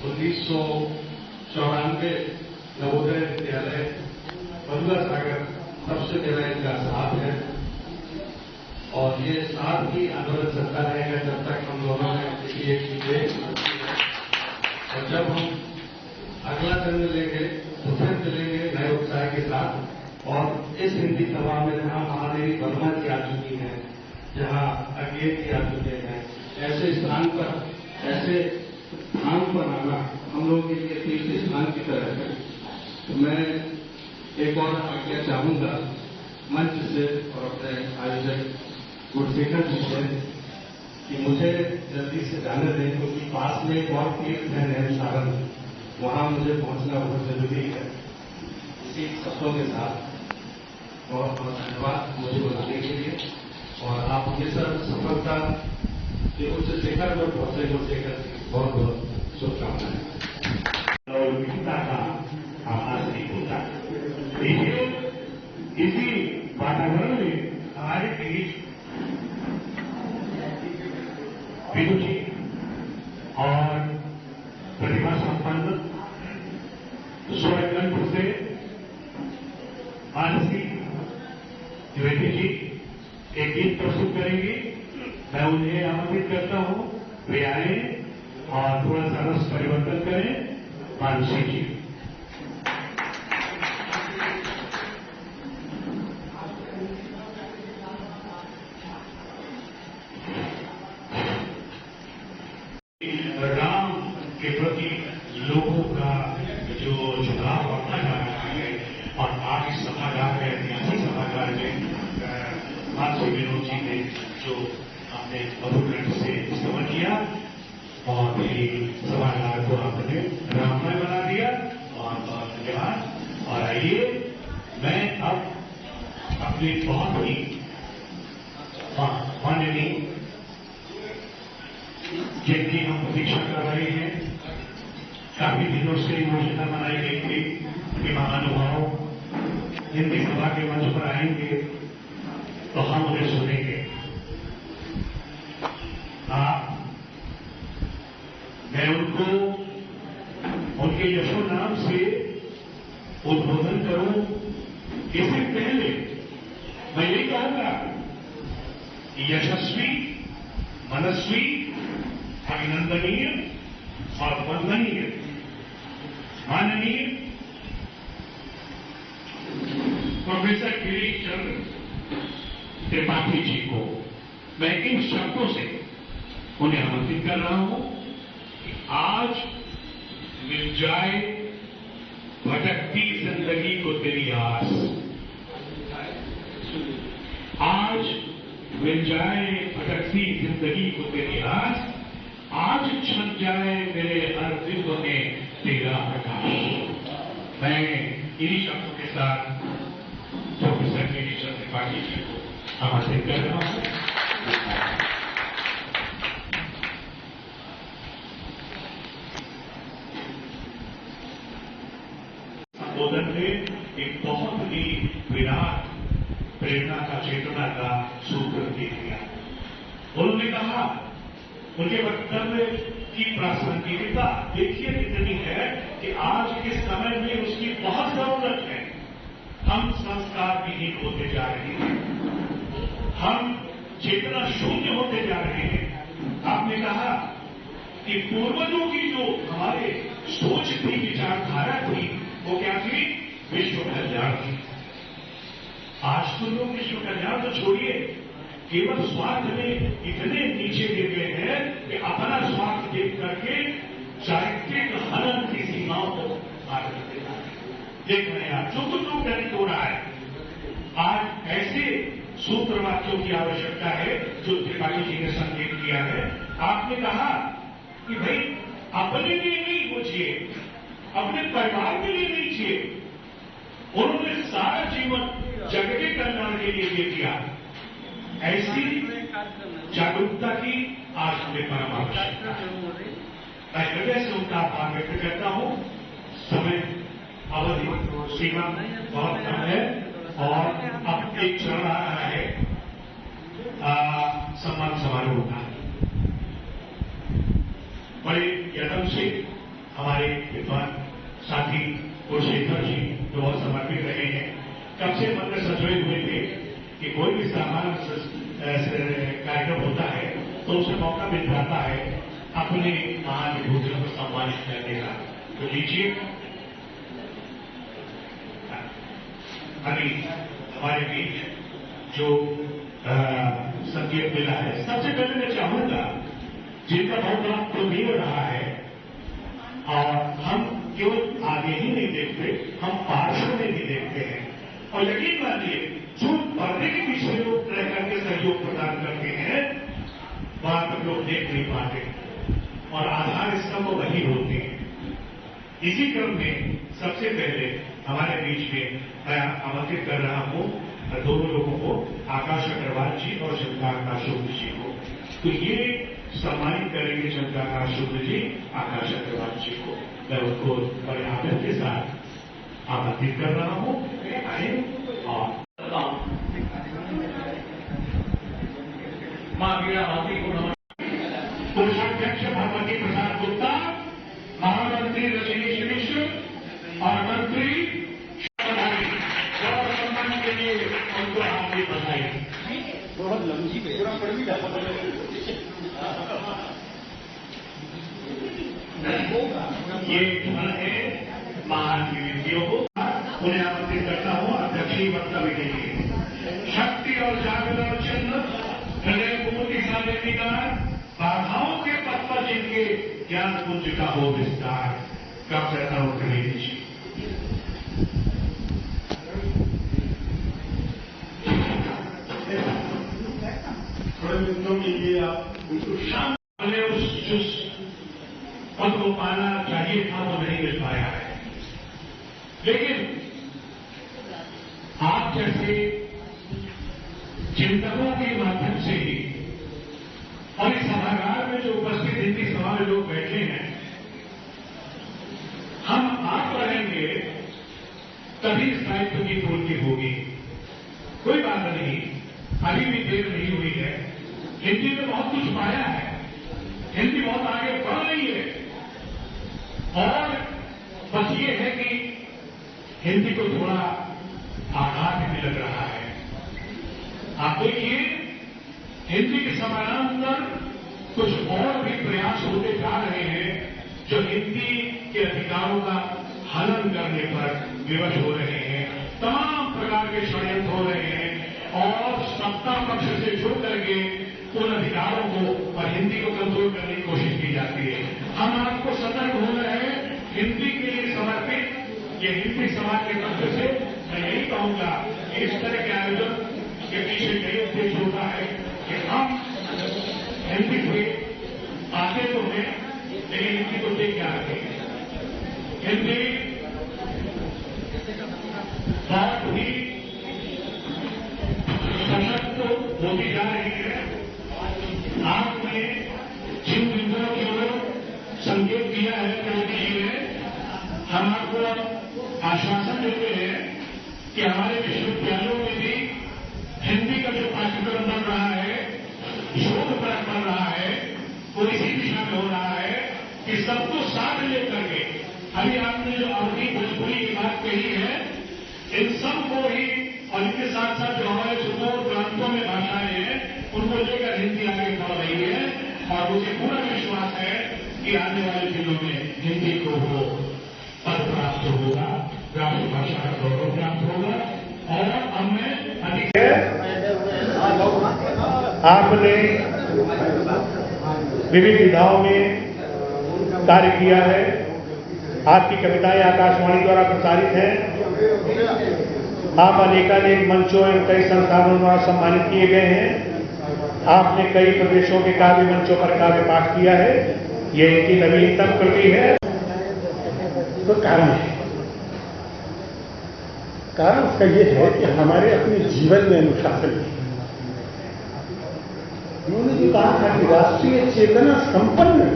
1994 नवोदय विद्यालय बंगला सागर सबसे मेरा इनका साथ है और ये साथ ही अनवरत चलता रहेगा जब तक हम दोनों में किसी एक चीजें। और जब हम अगला जन्म लेंगे तो फिर मिलेंगे नए उत्साह के साथ। और इस हिंदी सभा में जहां महादेवी वर्मा जी आ चुकी हैं, जहां अज्ञेय जी आ चुके हैं, ऐसे स्थान पर ऐसे स्थान पर आना हम लोगों के लिए तीर्थ स्थान की तरह है। तो मैं एक और आज्ञा चाहूंगा मंच से और अपने आयोजक गुणशेखर जी से कि मुझे जल्दी से जाने दें क्योंकि पास में एक और तीर्थ है नैनसारण, वहां मुझे पहुंचना बहुत जरूरी है। इसी शब्दों के साथ बहुत बहुत धन्यवाद मुझे बुलाने के लिए और आप हमेशा सफलता के उच्च शिखर पर पहुंचे गुणशेखर जी बहुत बहुत शुभकामनाएं। और विविधता का आभास नहीं होता। देखिए इसी वातावरण में हमारे बीच विदु जी और प्रतिभा संपन्न स्वरकंठ से मानसी द्विवेदी जी एक गीत प्रस्तुत करेंगी। मैं उन्हें आमंत्रित करता हूं वे आए और थोड़ा सा रस परिवर्तन करें। मानसी जी राम के प्रति लोगों का जो झुकाव बढ़ता जा रहा है और आज इस सभागार में ऐतिहासिक सभागार में मानसी विनोद जी ने जो आपने मधुर से स्तमन किया और ये सभागार को आपने राममय बना दिया और बहुत धन्यवाद। और आइए मैं अब अपनी बहुत ही माननीय जिनकी हम प्रतीक्षा कर रहे हैं, काफी दिनों से योजना बनाई गई थी कि महानुभाव हिंदी सभा के मंच पर आएंगे तो हम उन्हें सुनेंगे। मैं उनको उनके यशो नाम से उद्बोधन करूं इससे पहले मैं यही कहूंगा कि यशस्वी, मनस्वी, अभिनंदनीय और वंदनीय माननीय प्रोफेसर गिरीश चंद्र त्रिपाठी जी को मैं इन शब्दों से उन्हें आमंत्रित कर रहा हूं कि आज मिल जाए भटकती जिंदगी को तेरी आस, आज मिल जाए भटकती जिंदगी को तेरी आस, आज छन जाए मेरे हर दिल में तेरा प्रकाश। मैं इन्हीं शब्दों के साथ प्रोफेसर गिरीश चंद्र त्रिपाठी जी को आमंत्रित कर रहा हूं। संबोधन में एक बहुत ही विराट प्रेरणा का, चेतना का सूत्र दे दिया। उन्होंने कहा, उनके वक्तव्य की प्रासंगिकता देखिए कितनी है कि आज के समय में उसकी बहुत जरूरत है। हम संस्कार विहीन होते जा रहे हैं, हम चेतना शून्य होते जा रहे हैं। आपने कहा कि पूर्वजों की जो हमारे सोच थी, विचारधारा थी, वो क्या थी? विश्व कल्याण थी। आज तो लोग विश्व कल्याण तो छोड़िए, केवल स्वार्थ में इतने नीचे गिर गए हैं कि अपना स्वार्थ देख करके चारित्रिक हनन की सीमाओं को पार कर देता है। देख रहे हैं आप, जो कुछ लोग दलित हो रहा है, आज ऐसे सूत्र वाक्यों की आवश्यकता है जो त्रिपाठी जी ने संकेत किया है। आपने कहा कि भाई अपने लिए नहीं पूछिए, अपने परिवार के लिए नहीं चाहिए। उन्होंने सारा जीवन जग के कल्याण के लिए दे दिया। ऐसी जागरूकता की आज हमें परम आवश्यकता है। मैं हृदय से उनका आभार व्यक्त करता हूं। समय अवधि सीमा बहुत कम है और अब एक चरण आ रहा है सम्मान समारोह का। बड़े यत्न से हमारे विद्वान साथी कुलशेखर जी जो बहुत समर्पित रहे हैं, कब से मन में सजोए हुए थे कि कोई भी सामान्य कार्यक्रम होता है तो उसे मौका मिल जाता है अपने महान विभूतियों को सम्मानित करने का। तो लीजिए, अभी हमारे बीच जो संकेत मिला है, सबसे पहले मैं चाहूंगा जिनका बहुत बड़ा प्रमेय रहा है, और हम केवल आगे ही नहीं देखते, हम पार्श्व में भी देखते हैं। और यकीन मानिए, जो पर्दे के पीछे लोग रह करके सहयोग प्रदान करते हैं, वहां तक लोग देख नहीं पाते और आधार स्तंभ वही होते हैं। इसी क्रम में सबसे पहले हमारे बीच में मैं आमंत्रित कर रहा हूं दोनों लोगों को, आकाश अग्रवाल जी और चंद्रकांत शुक्ल जी को। तो ये सम्मानित करेंगे चंद्रकांत शुक्ल जी आकाश अग्रवाल जी को। मैं उनको बड़े आदर के साथ आमंत्रित कर रहा हूं। आए और मां वीरा भाभी को नमस्कार। कोषाध्यक्ष भगवती प्रसाद गुप्ता, महामंत्री रजनीश मिश्र और मंत्री और सम्मान के लिए उनको हार्दिक बधाई। बहुत लंबी पूरा पड़ भी जाता ये क्षण है महान विभूतियों को। उन्हें आमंत्रित करता हूं अध्यक्षीय वक्तव्य के लिए। शक्ति और जागरण चिन्ह, हृदय पूर्ति साधनिकार, बाधाओं के पथ पर जिनके ज्ञान पुंज का हो विस्तार। कब कहता हूं कबीर जी। थोड़े मिनटों के लिए आप शाम उस पद को पाना चाहिए था, वो नहीं मिल पाया है। लेकिन आप जैसे चिंतकों के माध्यम से ही और इस सभागार में जो उपस्थित हिंदी सभा में लोग बैठे हैं, हम आप रहेंगे तभी इस दायित्व की पूर्ति होगी। कोई बात नहीं, अभी भी देर नहीं हुई है। हिंदी में बहुत कुछ पाया है, हिंदी बहुत आगे बढ़ रही है और बस ये है कि हिंदी को थोड़ा आघात भी लग रहा है। आप देखिए, हिंदी के समानांतर कुछ और भी प्रयास होते जा रहे हैं जो हिंदी के अधिकारों का हनन करने पर विवश हो रहे हैं। तमाम प्रकार के षड्यंत्र हो रहे हैं और सत्ता पक्ष से जुड़ करके उन अधिकारों को और हिंदी को कंट्रोल करने की कोशिश की जाती है। हम आपको सतर्क हो रहे हैं। हिंदी के लिए समर्पित ये हिंदी समाज के पक्ष से मैं यही कहूंगा कि इस तरह के आयोजन के पीछे यही उद्देश्य होता है कि हम हिंदी से आते तो हैं लेकिन हिंदी को देख क्या रखेंगे। हिंदी बहुत ही सशक्त होती जा रही है। आपने जिन बिंदुओं की ओर संकेत दिया है मोदी जी ने, हम आपको आश्वासन देते हैं कि हमारे विश्वविद्यालयों में भी हिंदी का जो पाठ्यक्रम बन रहा है, शोध परक बन रहा है, वो इसी दिशा में हो रहा है कि सबको साथ लेकर के अभी आपने जो अवधि भोजपुरी की बात कही है, इन सबको ही और इनके साथ साथ जो हमारे सुदूर प्रांतों में भाषाएं हैं उनको लेकर हिंदी आगे बढ़ रही है और मुझे पूरा विश्वास है कि आने वाले दिनों में हिंदी को वो पद प्राप्त होगा, राष्ट्रभाषा का गौरव प्राप्त होगा और हमें अधिक आपने विविध विधाओं में कार्य किया है। आपकी कविताएं आकाशवाणी द्वारा प्रसारित हैं। आप अनेकानेक मंचों एवं कई संस्थानों द्वारा सम्मानित किए गए हैं। आपने कई प्रदेशों के काव्य मंचों पर काव्य पाठ किया है। ये इनकी नवीनतम कृति है। तो कारण है, कारण उसका ये है कि हमारे अपने जीवन में अनुशासन है। उन्होंने जो कहा था कि राष्ट्रीय चेतना संपन्न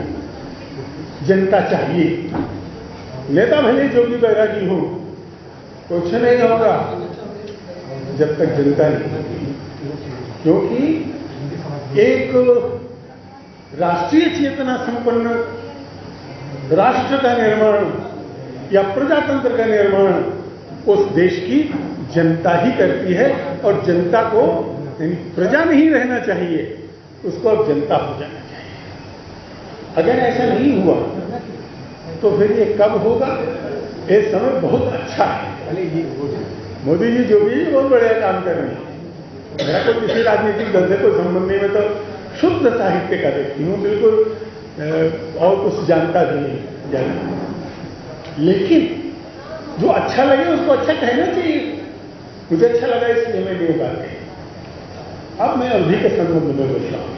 जनता चाहिए। नेता भले जो भी बैरागी हो, कुछ नहीं होगा जब तक जनता नहीं होगी, क्योंकि एक राष्ट्रीय चेतना संपन्न राष्ट्र का निर्माण या प्रजातंत्र का निर्माण उस देश की जनता ही करती है और जनता को प्रजा नहीं रहना चाहिए, उसको अब जनता हो जाना चाहिए। अगर ऐसा नहीं हुआ तो फिर ये कब होगा? ये समय बहुत अच्छा है। मोदी जी जो भी बहुत बढ़िया काम कर रहे हैं। मेरा तो किसी राजनीतिक दल से कोई संबंध नहीं, मैं तो शुद्ध साहित्य का व्यक्ति हूँ, बिल्कुल और कुछ जानता भी नहीं जाना। लेकिन जो अच्छा लगे उसको अच्छा कहना चाहिए। मुझे अच्छा लगा इसलिए मैं ये बात कही। अब मैं अवधि के संबंध में बोल रहा हूं।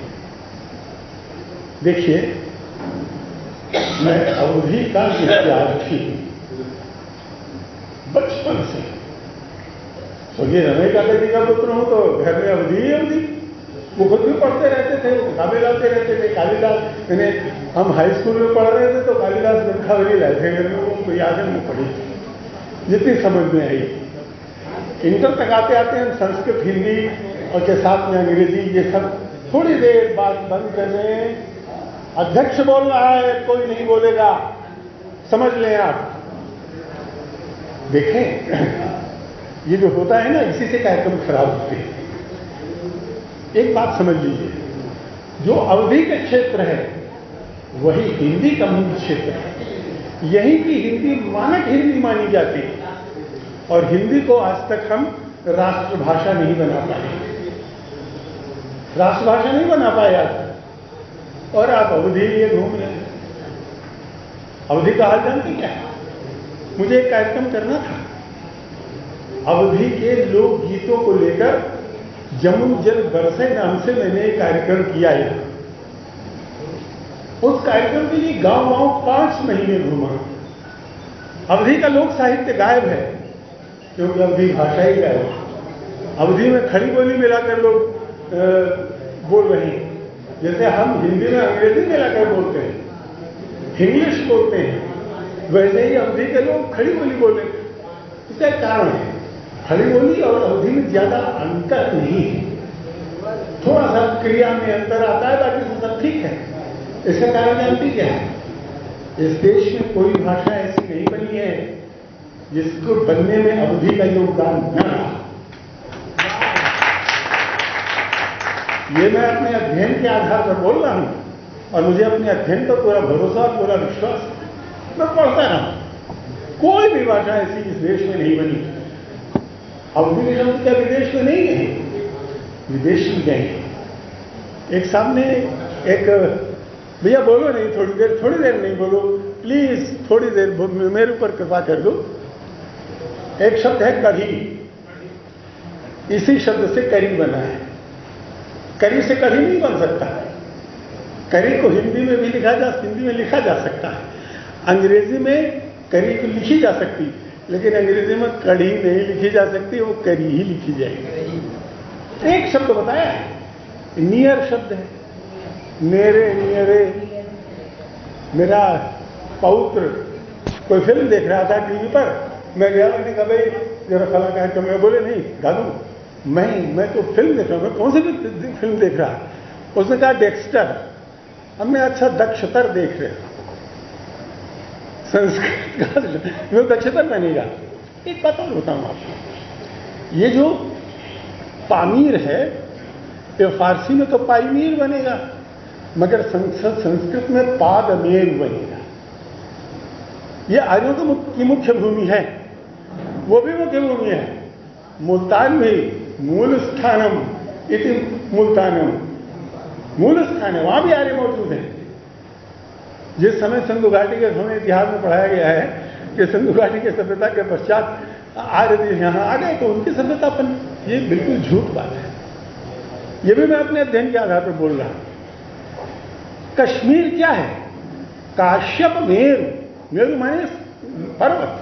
देखिए, मैं अवधि का विद्यार्थी बचपन से। स्वर्गीय रमेश काका जी का पुत्र हूं तो घर में अवधि ही अवधि। वो खुद भी पढ़ते रहते थे, वो किताबें लाते रहते थे। कालिदास, मैंने हम हाई स्कूल में पढ़ रहे थे तो कालिदास ग्रंथावली लाए थे घर में, वो याद है मैं पढ़ी जितनी समझ में आई। इंटर तक आते आते हम संस्कृत, हिंदी और के साथ में अंग्रेजी, ये सब थोड़ी देर बाद बंद कर रहे हैं। अध्यक्ष बोल रहा है, कोई नहीं बोलेगा, समझ लें आप। देखें, ये जो होता है ना, इसी से कार्यक्रम खराब होते हैं। एक बात समझ लीजिए, जो अवधि के क्षेत्र है वही हिंदी का मुख्य क्षेत्र है। यहीं की हिंदी मानक हिंदी मानी जाती है और हिंदी को आज तक हम राष्ट्रभाषा नहीं बना पाए। राष्ट्रभाषा नहीं बना पाए आज तक। और आप अवधि लिए घूम रहे हैं। अवधि का हाल जानते क्या है? मुझे एक कार्यक्रम करना था। अवधि के लोकगीतों को लेकर जमुन जल बरसे नाम से मैंने एक कार्यक्रम किया है। उस कार्यक्रम के लिए गांव-गांव 5 महीने घूमा। अवधि का लोक साहित्य गायब है, क्योंकि अवधि भाषा ही गायब है। अवधि में खड़ी बोली मिलाकर लोग बोल रहे हैं। जैसे हम हिंदी में अंग्रेजी मिलाकर बोलते हैं, इंग्लिश बोलते हैं, वैसे ही अवधि के लोग खड़ी बोली बोल रहे हैं। इसका एक कारण है, खड़ी बोली और अवधि में ज्यादा अंतर नहीं है। थोड़ा सा क्रिया में अंतर आता है, बाकी सब ठीक है। इसका कारण जानती क्या है? इस देश में कोई भाषा ऐसी नहीं बनी है जिसको बनने में अवधि का योगदान न रहा। ये मैं अपने अध्ययन के आधार पर बोल रहा हूं और मुझे अपने अध्ययन पर पूरा भरोसा और पूरा विश्वास है। मैं पढ़ता रहा, कोई भी भाषा ऐसी इस देश में नहीं बनी अवधि के शब्द क्या विदेश में नहीं गए? विदेश में गए। एक सामने एक भैया बोलो नहीं, थोड़ी देर नहीं बोलो प्लीज, थोड़ी देर मेरे ऊपर कृपा कर दो। एक शब्द है कढ़ी, इसी शब्द से करी बना है। करी से कढ़ी नहीं बन सकता। करी को हिंदी में लिखा जा सकता है, अंग्रेजी में करी को लिखी जा सकती, लेकिन अंग्रेजी में कढ़ी नहीं लिखी जा सकती, वो करी ही लिखी जाएगी। एक शब्द बताया है, नियर शब्द है। मेरे नियरे, मेरा पौत्र कोई फिल्म देख रहा था टीवी पर, मैं गया, मैंने कहा भाई जरा फला कहा, तो मैं बोले नहीं दादू मैं तो फिल्म देख रहा हूँ। मैं कौन सी फिल्म देख रहा? उसने कहा डेक्स्टर। हमने अच्छा दक्षतर देख रहे हो। संस्कृत वो दक्षतर बनेगा। एक बात और बताऊँ आपको, ये जो पामीर है ये फारसी में तो पाईमीर बनेगा, मगर संस्कृत में पादमेर बनेगा। ये आर्यों की मुख्य भूमि है, वो भी मुख्य भूमि है। मुल्तान में मूल स्थानम इति मुल्तानम, मूल स्थान है, वहां भी आर्य मौजूद है। जिस समय सिंधु घाटी के समय इतिहास में पढ़ाया गया है कि सिंधु घाटी की सभ्यता के पश्चात आर्य देश यहां आ गए तो उनकी सभ्यता बन, ये बिल्कुल झूठ बात है। ये भी मैं अपने अध्ययन के आधार पर बोल रहा हूं। कश्मीर क्या है? काश्यप मेरु, मेरु माने पर्वत,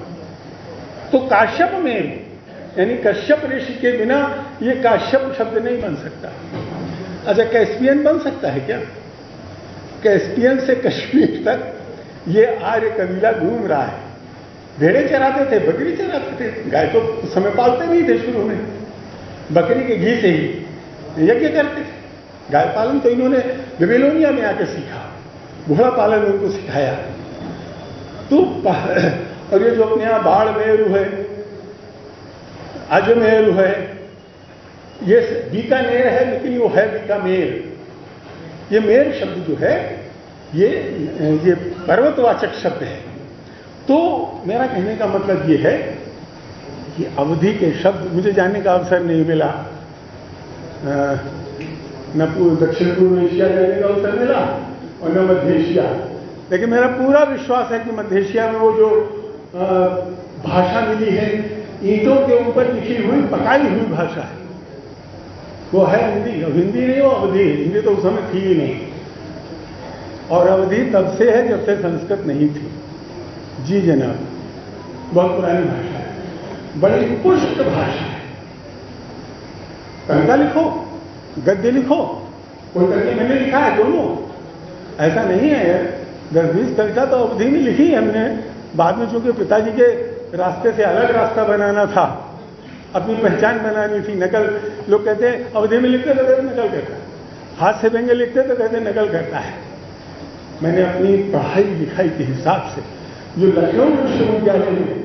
तो काश्यप मेरु यानी कश्यप ऋषि के बिना ये काश्यप शब्द नहीं बन सकता। अच्छा, कैस्पियन बन सकता है क्या? कैस्पियन से कश्मीर तक ये आर्य कबीला घूम रहा है। भेड़े चराते थे, बकरी चराते थे, गाय तो उस समय पालते नहीं थे शुरू में, बकरी के घी से ही यज्ञ करते थे। गाय पालन तो इन्होंने बेबीलोनिया में आकर सीखा, घोड़ा पालन उनको सिखाया। तो और ये जो अपने यहाँ बाड़मेरु है, अजमेरु है, ये बीकानेर है, लेकिन वो है बीकामेर। ये मेर शब्द जो है ये पर्वतवाचक शब्द है। तो मेरा कहने का मतलब ये है कि अवधि के शब्द मुझे जानने का अवसर नहीं मिला, न दक्षिण पूर्व एशिया जाने का अवसर मिला और न मध्य एशिया, लेकिन मेरा पूरा विश्वास है कि मध्य एशिया में वो जो भाषा मिली है, ईंटों के ऊपर लिखी हुई पकाई हुई भाषा है, वो है हिंदी। अब हिंदी नहीं, वो अवधि। हिंदी तो उस समय थी ही नहीं, और अवधि तब से है जब से संस्कृत नहीं थी। जी जनाब, बहुत पुरानी भाषा है, बड़ी पुष्ट भाषा है। कविता लिखो, गद्य लिखो, कोई करके मैंने लिखा है दोनों, ऐसा नहीं है। 10-20 कविता तो अवधि में लिखी है हमने। बाद में चूंकि पिताजी के रास्ते से अलग रास्ता बनाना था, अपनी पहचान बनानी थी, नकल लोग कहते हैं अवधि में लिखते तो कहते नकल करता है, हाथ से व्यंग्य लिखते तो कहते नकल करता है। मैंने अपनी पढ़ाई लिखाई के हिसाब से जो लखनऊ विश्वविद्यालय में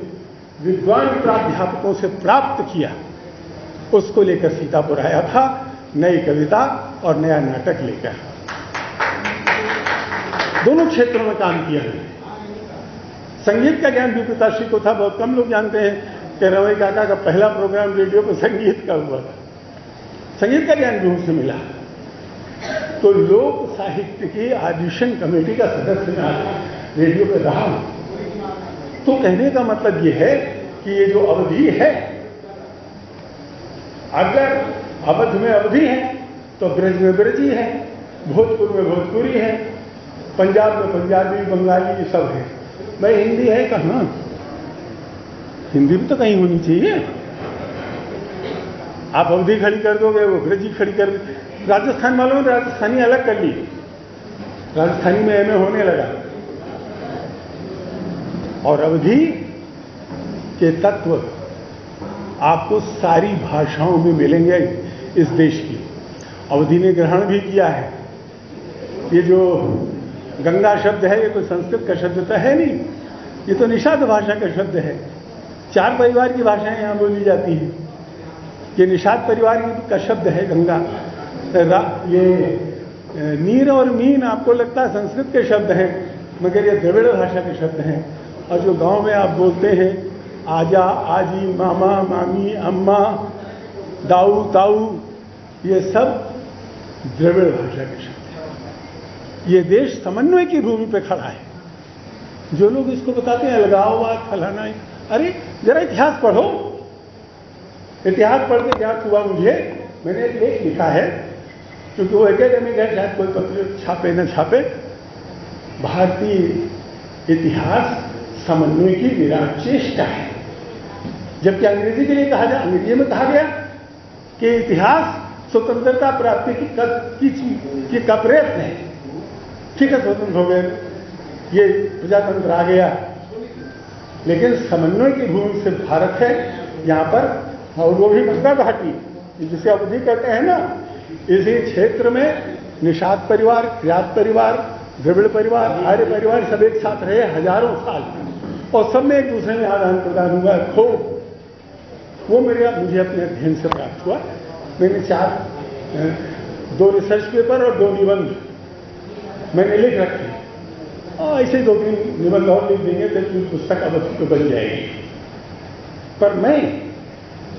विद्वान प्राध्यापकों से प्राप्त किया, उसको लेकर सीतापुर आया था, नई कविता और नया नाटक लेकर। दोनों क्षेत्रों में काम किया है। संगीत का ज्ञान भी पिताश्री को था। बहुत कम लोग जानते हैं कि रवि काका का पहला प्रोग्राम रेडियो पर संगीत का हुआ था। संगीत का ज्ञान भी उनसे मिला। तो लोक साहित्य की ऑडिशन कमेटी का सदस्य मैं रेडियो पर रहा हूं। तो कहने का मतलब यह है कि ये जो अवधि है, अगर अवध में अवधि है तो ब्रज में ब्रजी है, भोजपुर में भोजपुरी है, पंजाब में पंजाबी, बंगाली सब है। भाई हिंदी है कहाँ? हिंदी भी तो कहीं होनी चाहिए। आप अवधि खड़ी कर दोगे, वो ब्रजी खड़ी कर। राजस्थान वालों ने राजस्थानी अलग कर ली, राजस्थानी में एमए होने लगा। और अवधि के तत्व आपको सारी भाषाओं में मिलेंगे इस देश की। अवधि ने ग्रहण भी किया है। ये जो गंगा शब्द है, ये कोई संस्कृत का शब्द तो है नहीं, ये तो निषाद भाषा का शब्द है। 4 परिवार की भाषाएं यहां बोली जाती हैं। ये निषाद परिवार का शब्द है गंगा। ये नीर और मीन आपको लगता है संस्कृत के शब्द हैं, मगर ये द्रविड़ भाषा के शब्द हैं। और जो गांव में आप बोलते हैं आजा, आजी, मामा, मामी, अम्मा, दाऊ, ताऊ, ये सब द्रविड़ भाषा के शब्द हैं। ये देश समन्वय की भूमि पे खड़ा है। जो लोग इसको बताते हैं अलगाववाद फलाना, अरे जरा इतिहास पढ़ो। इतिहास पढ़ के क्या हुआ मुझे, मैंने एक लेख लिखा है, क्योंकि वो एकेडमिक है, शायद कोई पत्र छापे न छापे। भारतीय इतिहास समन्वय की विराट चेष्टा है। जबकि अंग्रेजी के लिए कहा जाए, अंग्रेजी में कहा गया कि इतिहास स्वतंत्रता प्राप्ति की का प्रयत्न है। ठीक है, स्वतंत्र हो गए, ये प्रजातंत्र आ गया, लेकिन समन्वय की भूमि से भारत है यहाँ पर। और वो भी गंगा घाटी, जिसे अवधि कहते हैं ना, इसी क्षेत्र में निषाद परिवार, किरात परिवार, द्रविड़ परिवार, आर्य परिवार सब एक साथ रहे हजारों साल, और सब में एक दूसरे में आदान प्रदान हुआ खूब। वो मुझे अपने अध्ययन से प्राप्त हुआ। मैंने 2 रिसर्च पेपर और 2 निबंध मैंने लिख रखे, और ऐसे 2-3 निबंध और लिख देंगे तो पूरी पुस्तक अवधि तो बन जाएगी। पर मैं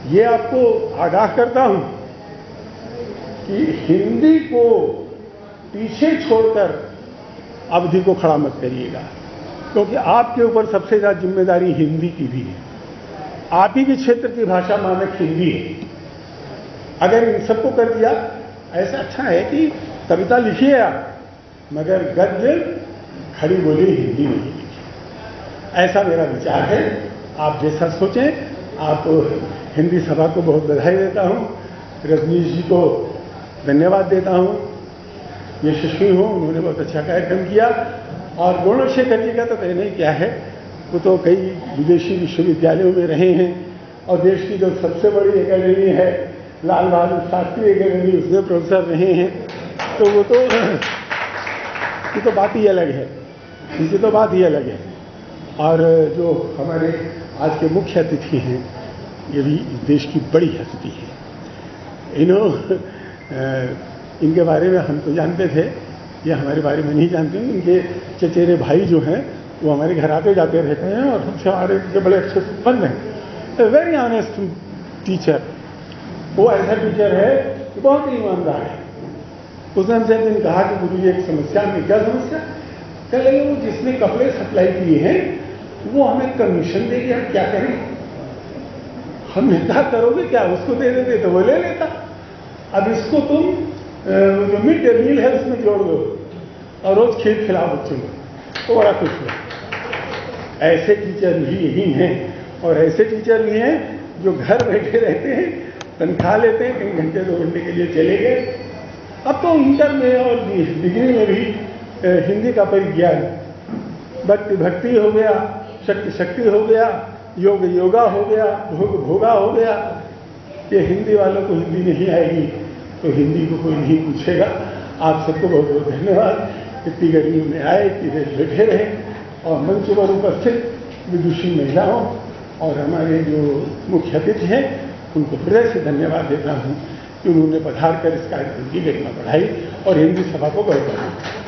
ये आपको आगाह करता हूं कि हिंदी को पीछे छोड़कर अवधि को खड़ा मत करिएगा, क्योंकि आपके ऊपर सबसे ज्यादा जिम्मेदारी हिंदी की भी है। आप ही के क्षेत्र की भाषा मानक हिंदी है। अगर इन सबको कर दिया, ऐसा अच्छा है कि कविता लिखिए आप, मगर गद्य खड़ी बोली हिंदी में ही लिखिए। ऐसा मेरा विचार है। आप जैसा सोचें। आप हिंदी सभा को बहुत बधाई देता हूं, रजनीश जी को धन्यवाद देता हूं, यशस्वी हूं, उन्होंने बहुत अच्छा कार्यक्रम किया। और गुणशेखर जी का तो कहना ही क्या है, वो तो कई विदेशी विश्वविद्यालयों में रहे हैं, और देश की जो सबसे बड़ी एकेडमी है लाल बहादुर शास्त्री एकेडमी, उसमें प्रोफेसर रहे हैं। तो वो तो ये तो बात ही अलग है, इनकी तो बात ही अलग है। और जो हमारे आज के मुख्य अतिथि हैं, ये भी देश की बड़ी हस्ती है। इनके बारे में हम तो जानते थे, ये हमारे बारे में नहीं जानते। इनके चचेरे भाई जो हैं वो हमारे घर आते जाते रहते हैं, और हमसे हमारे बड़े अच्छे संबंध हैं। Very honest teacher. वो ऐसा टीचर है कि बहुत ही ईमानदार है। उसने हमसे एक दिन कहा कि गुरु जी एक समस्या में, क्या समस्या? कह लगे वो जिसने कपड़े सप्लाई किए हैं वो हमें कमीशन दे गया, क्या करें? हमने कहा करोगे क्या, उसको दे देते तो वो ले लेता। अब इसको तुम जो मिड डे मील है उसमें जोड़ दो और रोज खीर खिलाओ बच्चों को, तो बड़ा खुश हुआ। ऐसे टीचर भी यही हैं, और ऐसे टीचर भी हैं जो घर बैठे रहते हैं, तनख्वाह लेते हैं, कई घंटे 2 घंटे के लिए चले गए। अब तो इंटर में और डिग्री में भी हिंदी का परिज्ञान, भक्ति हो गया, शक्ति हो गया, योग योगा हो गया, भोग भोगा हो गया। ये हिंदी वालों को हिंदी नहीं आएगी तो हिंदी को कोई नहीं पूछेगा। आप सबको बहुत बहुत धन्यवाद। इतनी गर्मी में आए, इतनी देर बैठे रहे, और मंच पर उपस्थित विदुषी महिलाओं और हमारे जो मुख्य अतिथि हैं उनको हृदय से धन्यवाद देता हूँ कि उन्होंने पधार कर इस कार्यक्रम की गरिमा बढ़ाई और हिंदी सभा को गौरव दिया।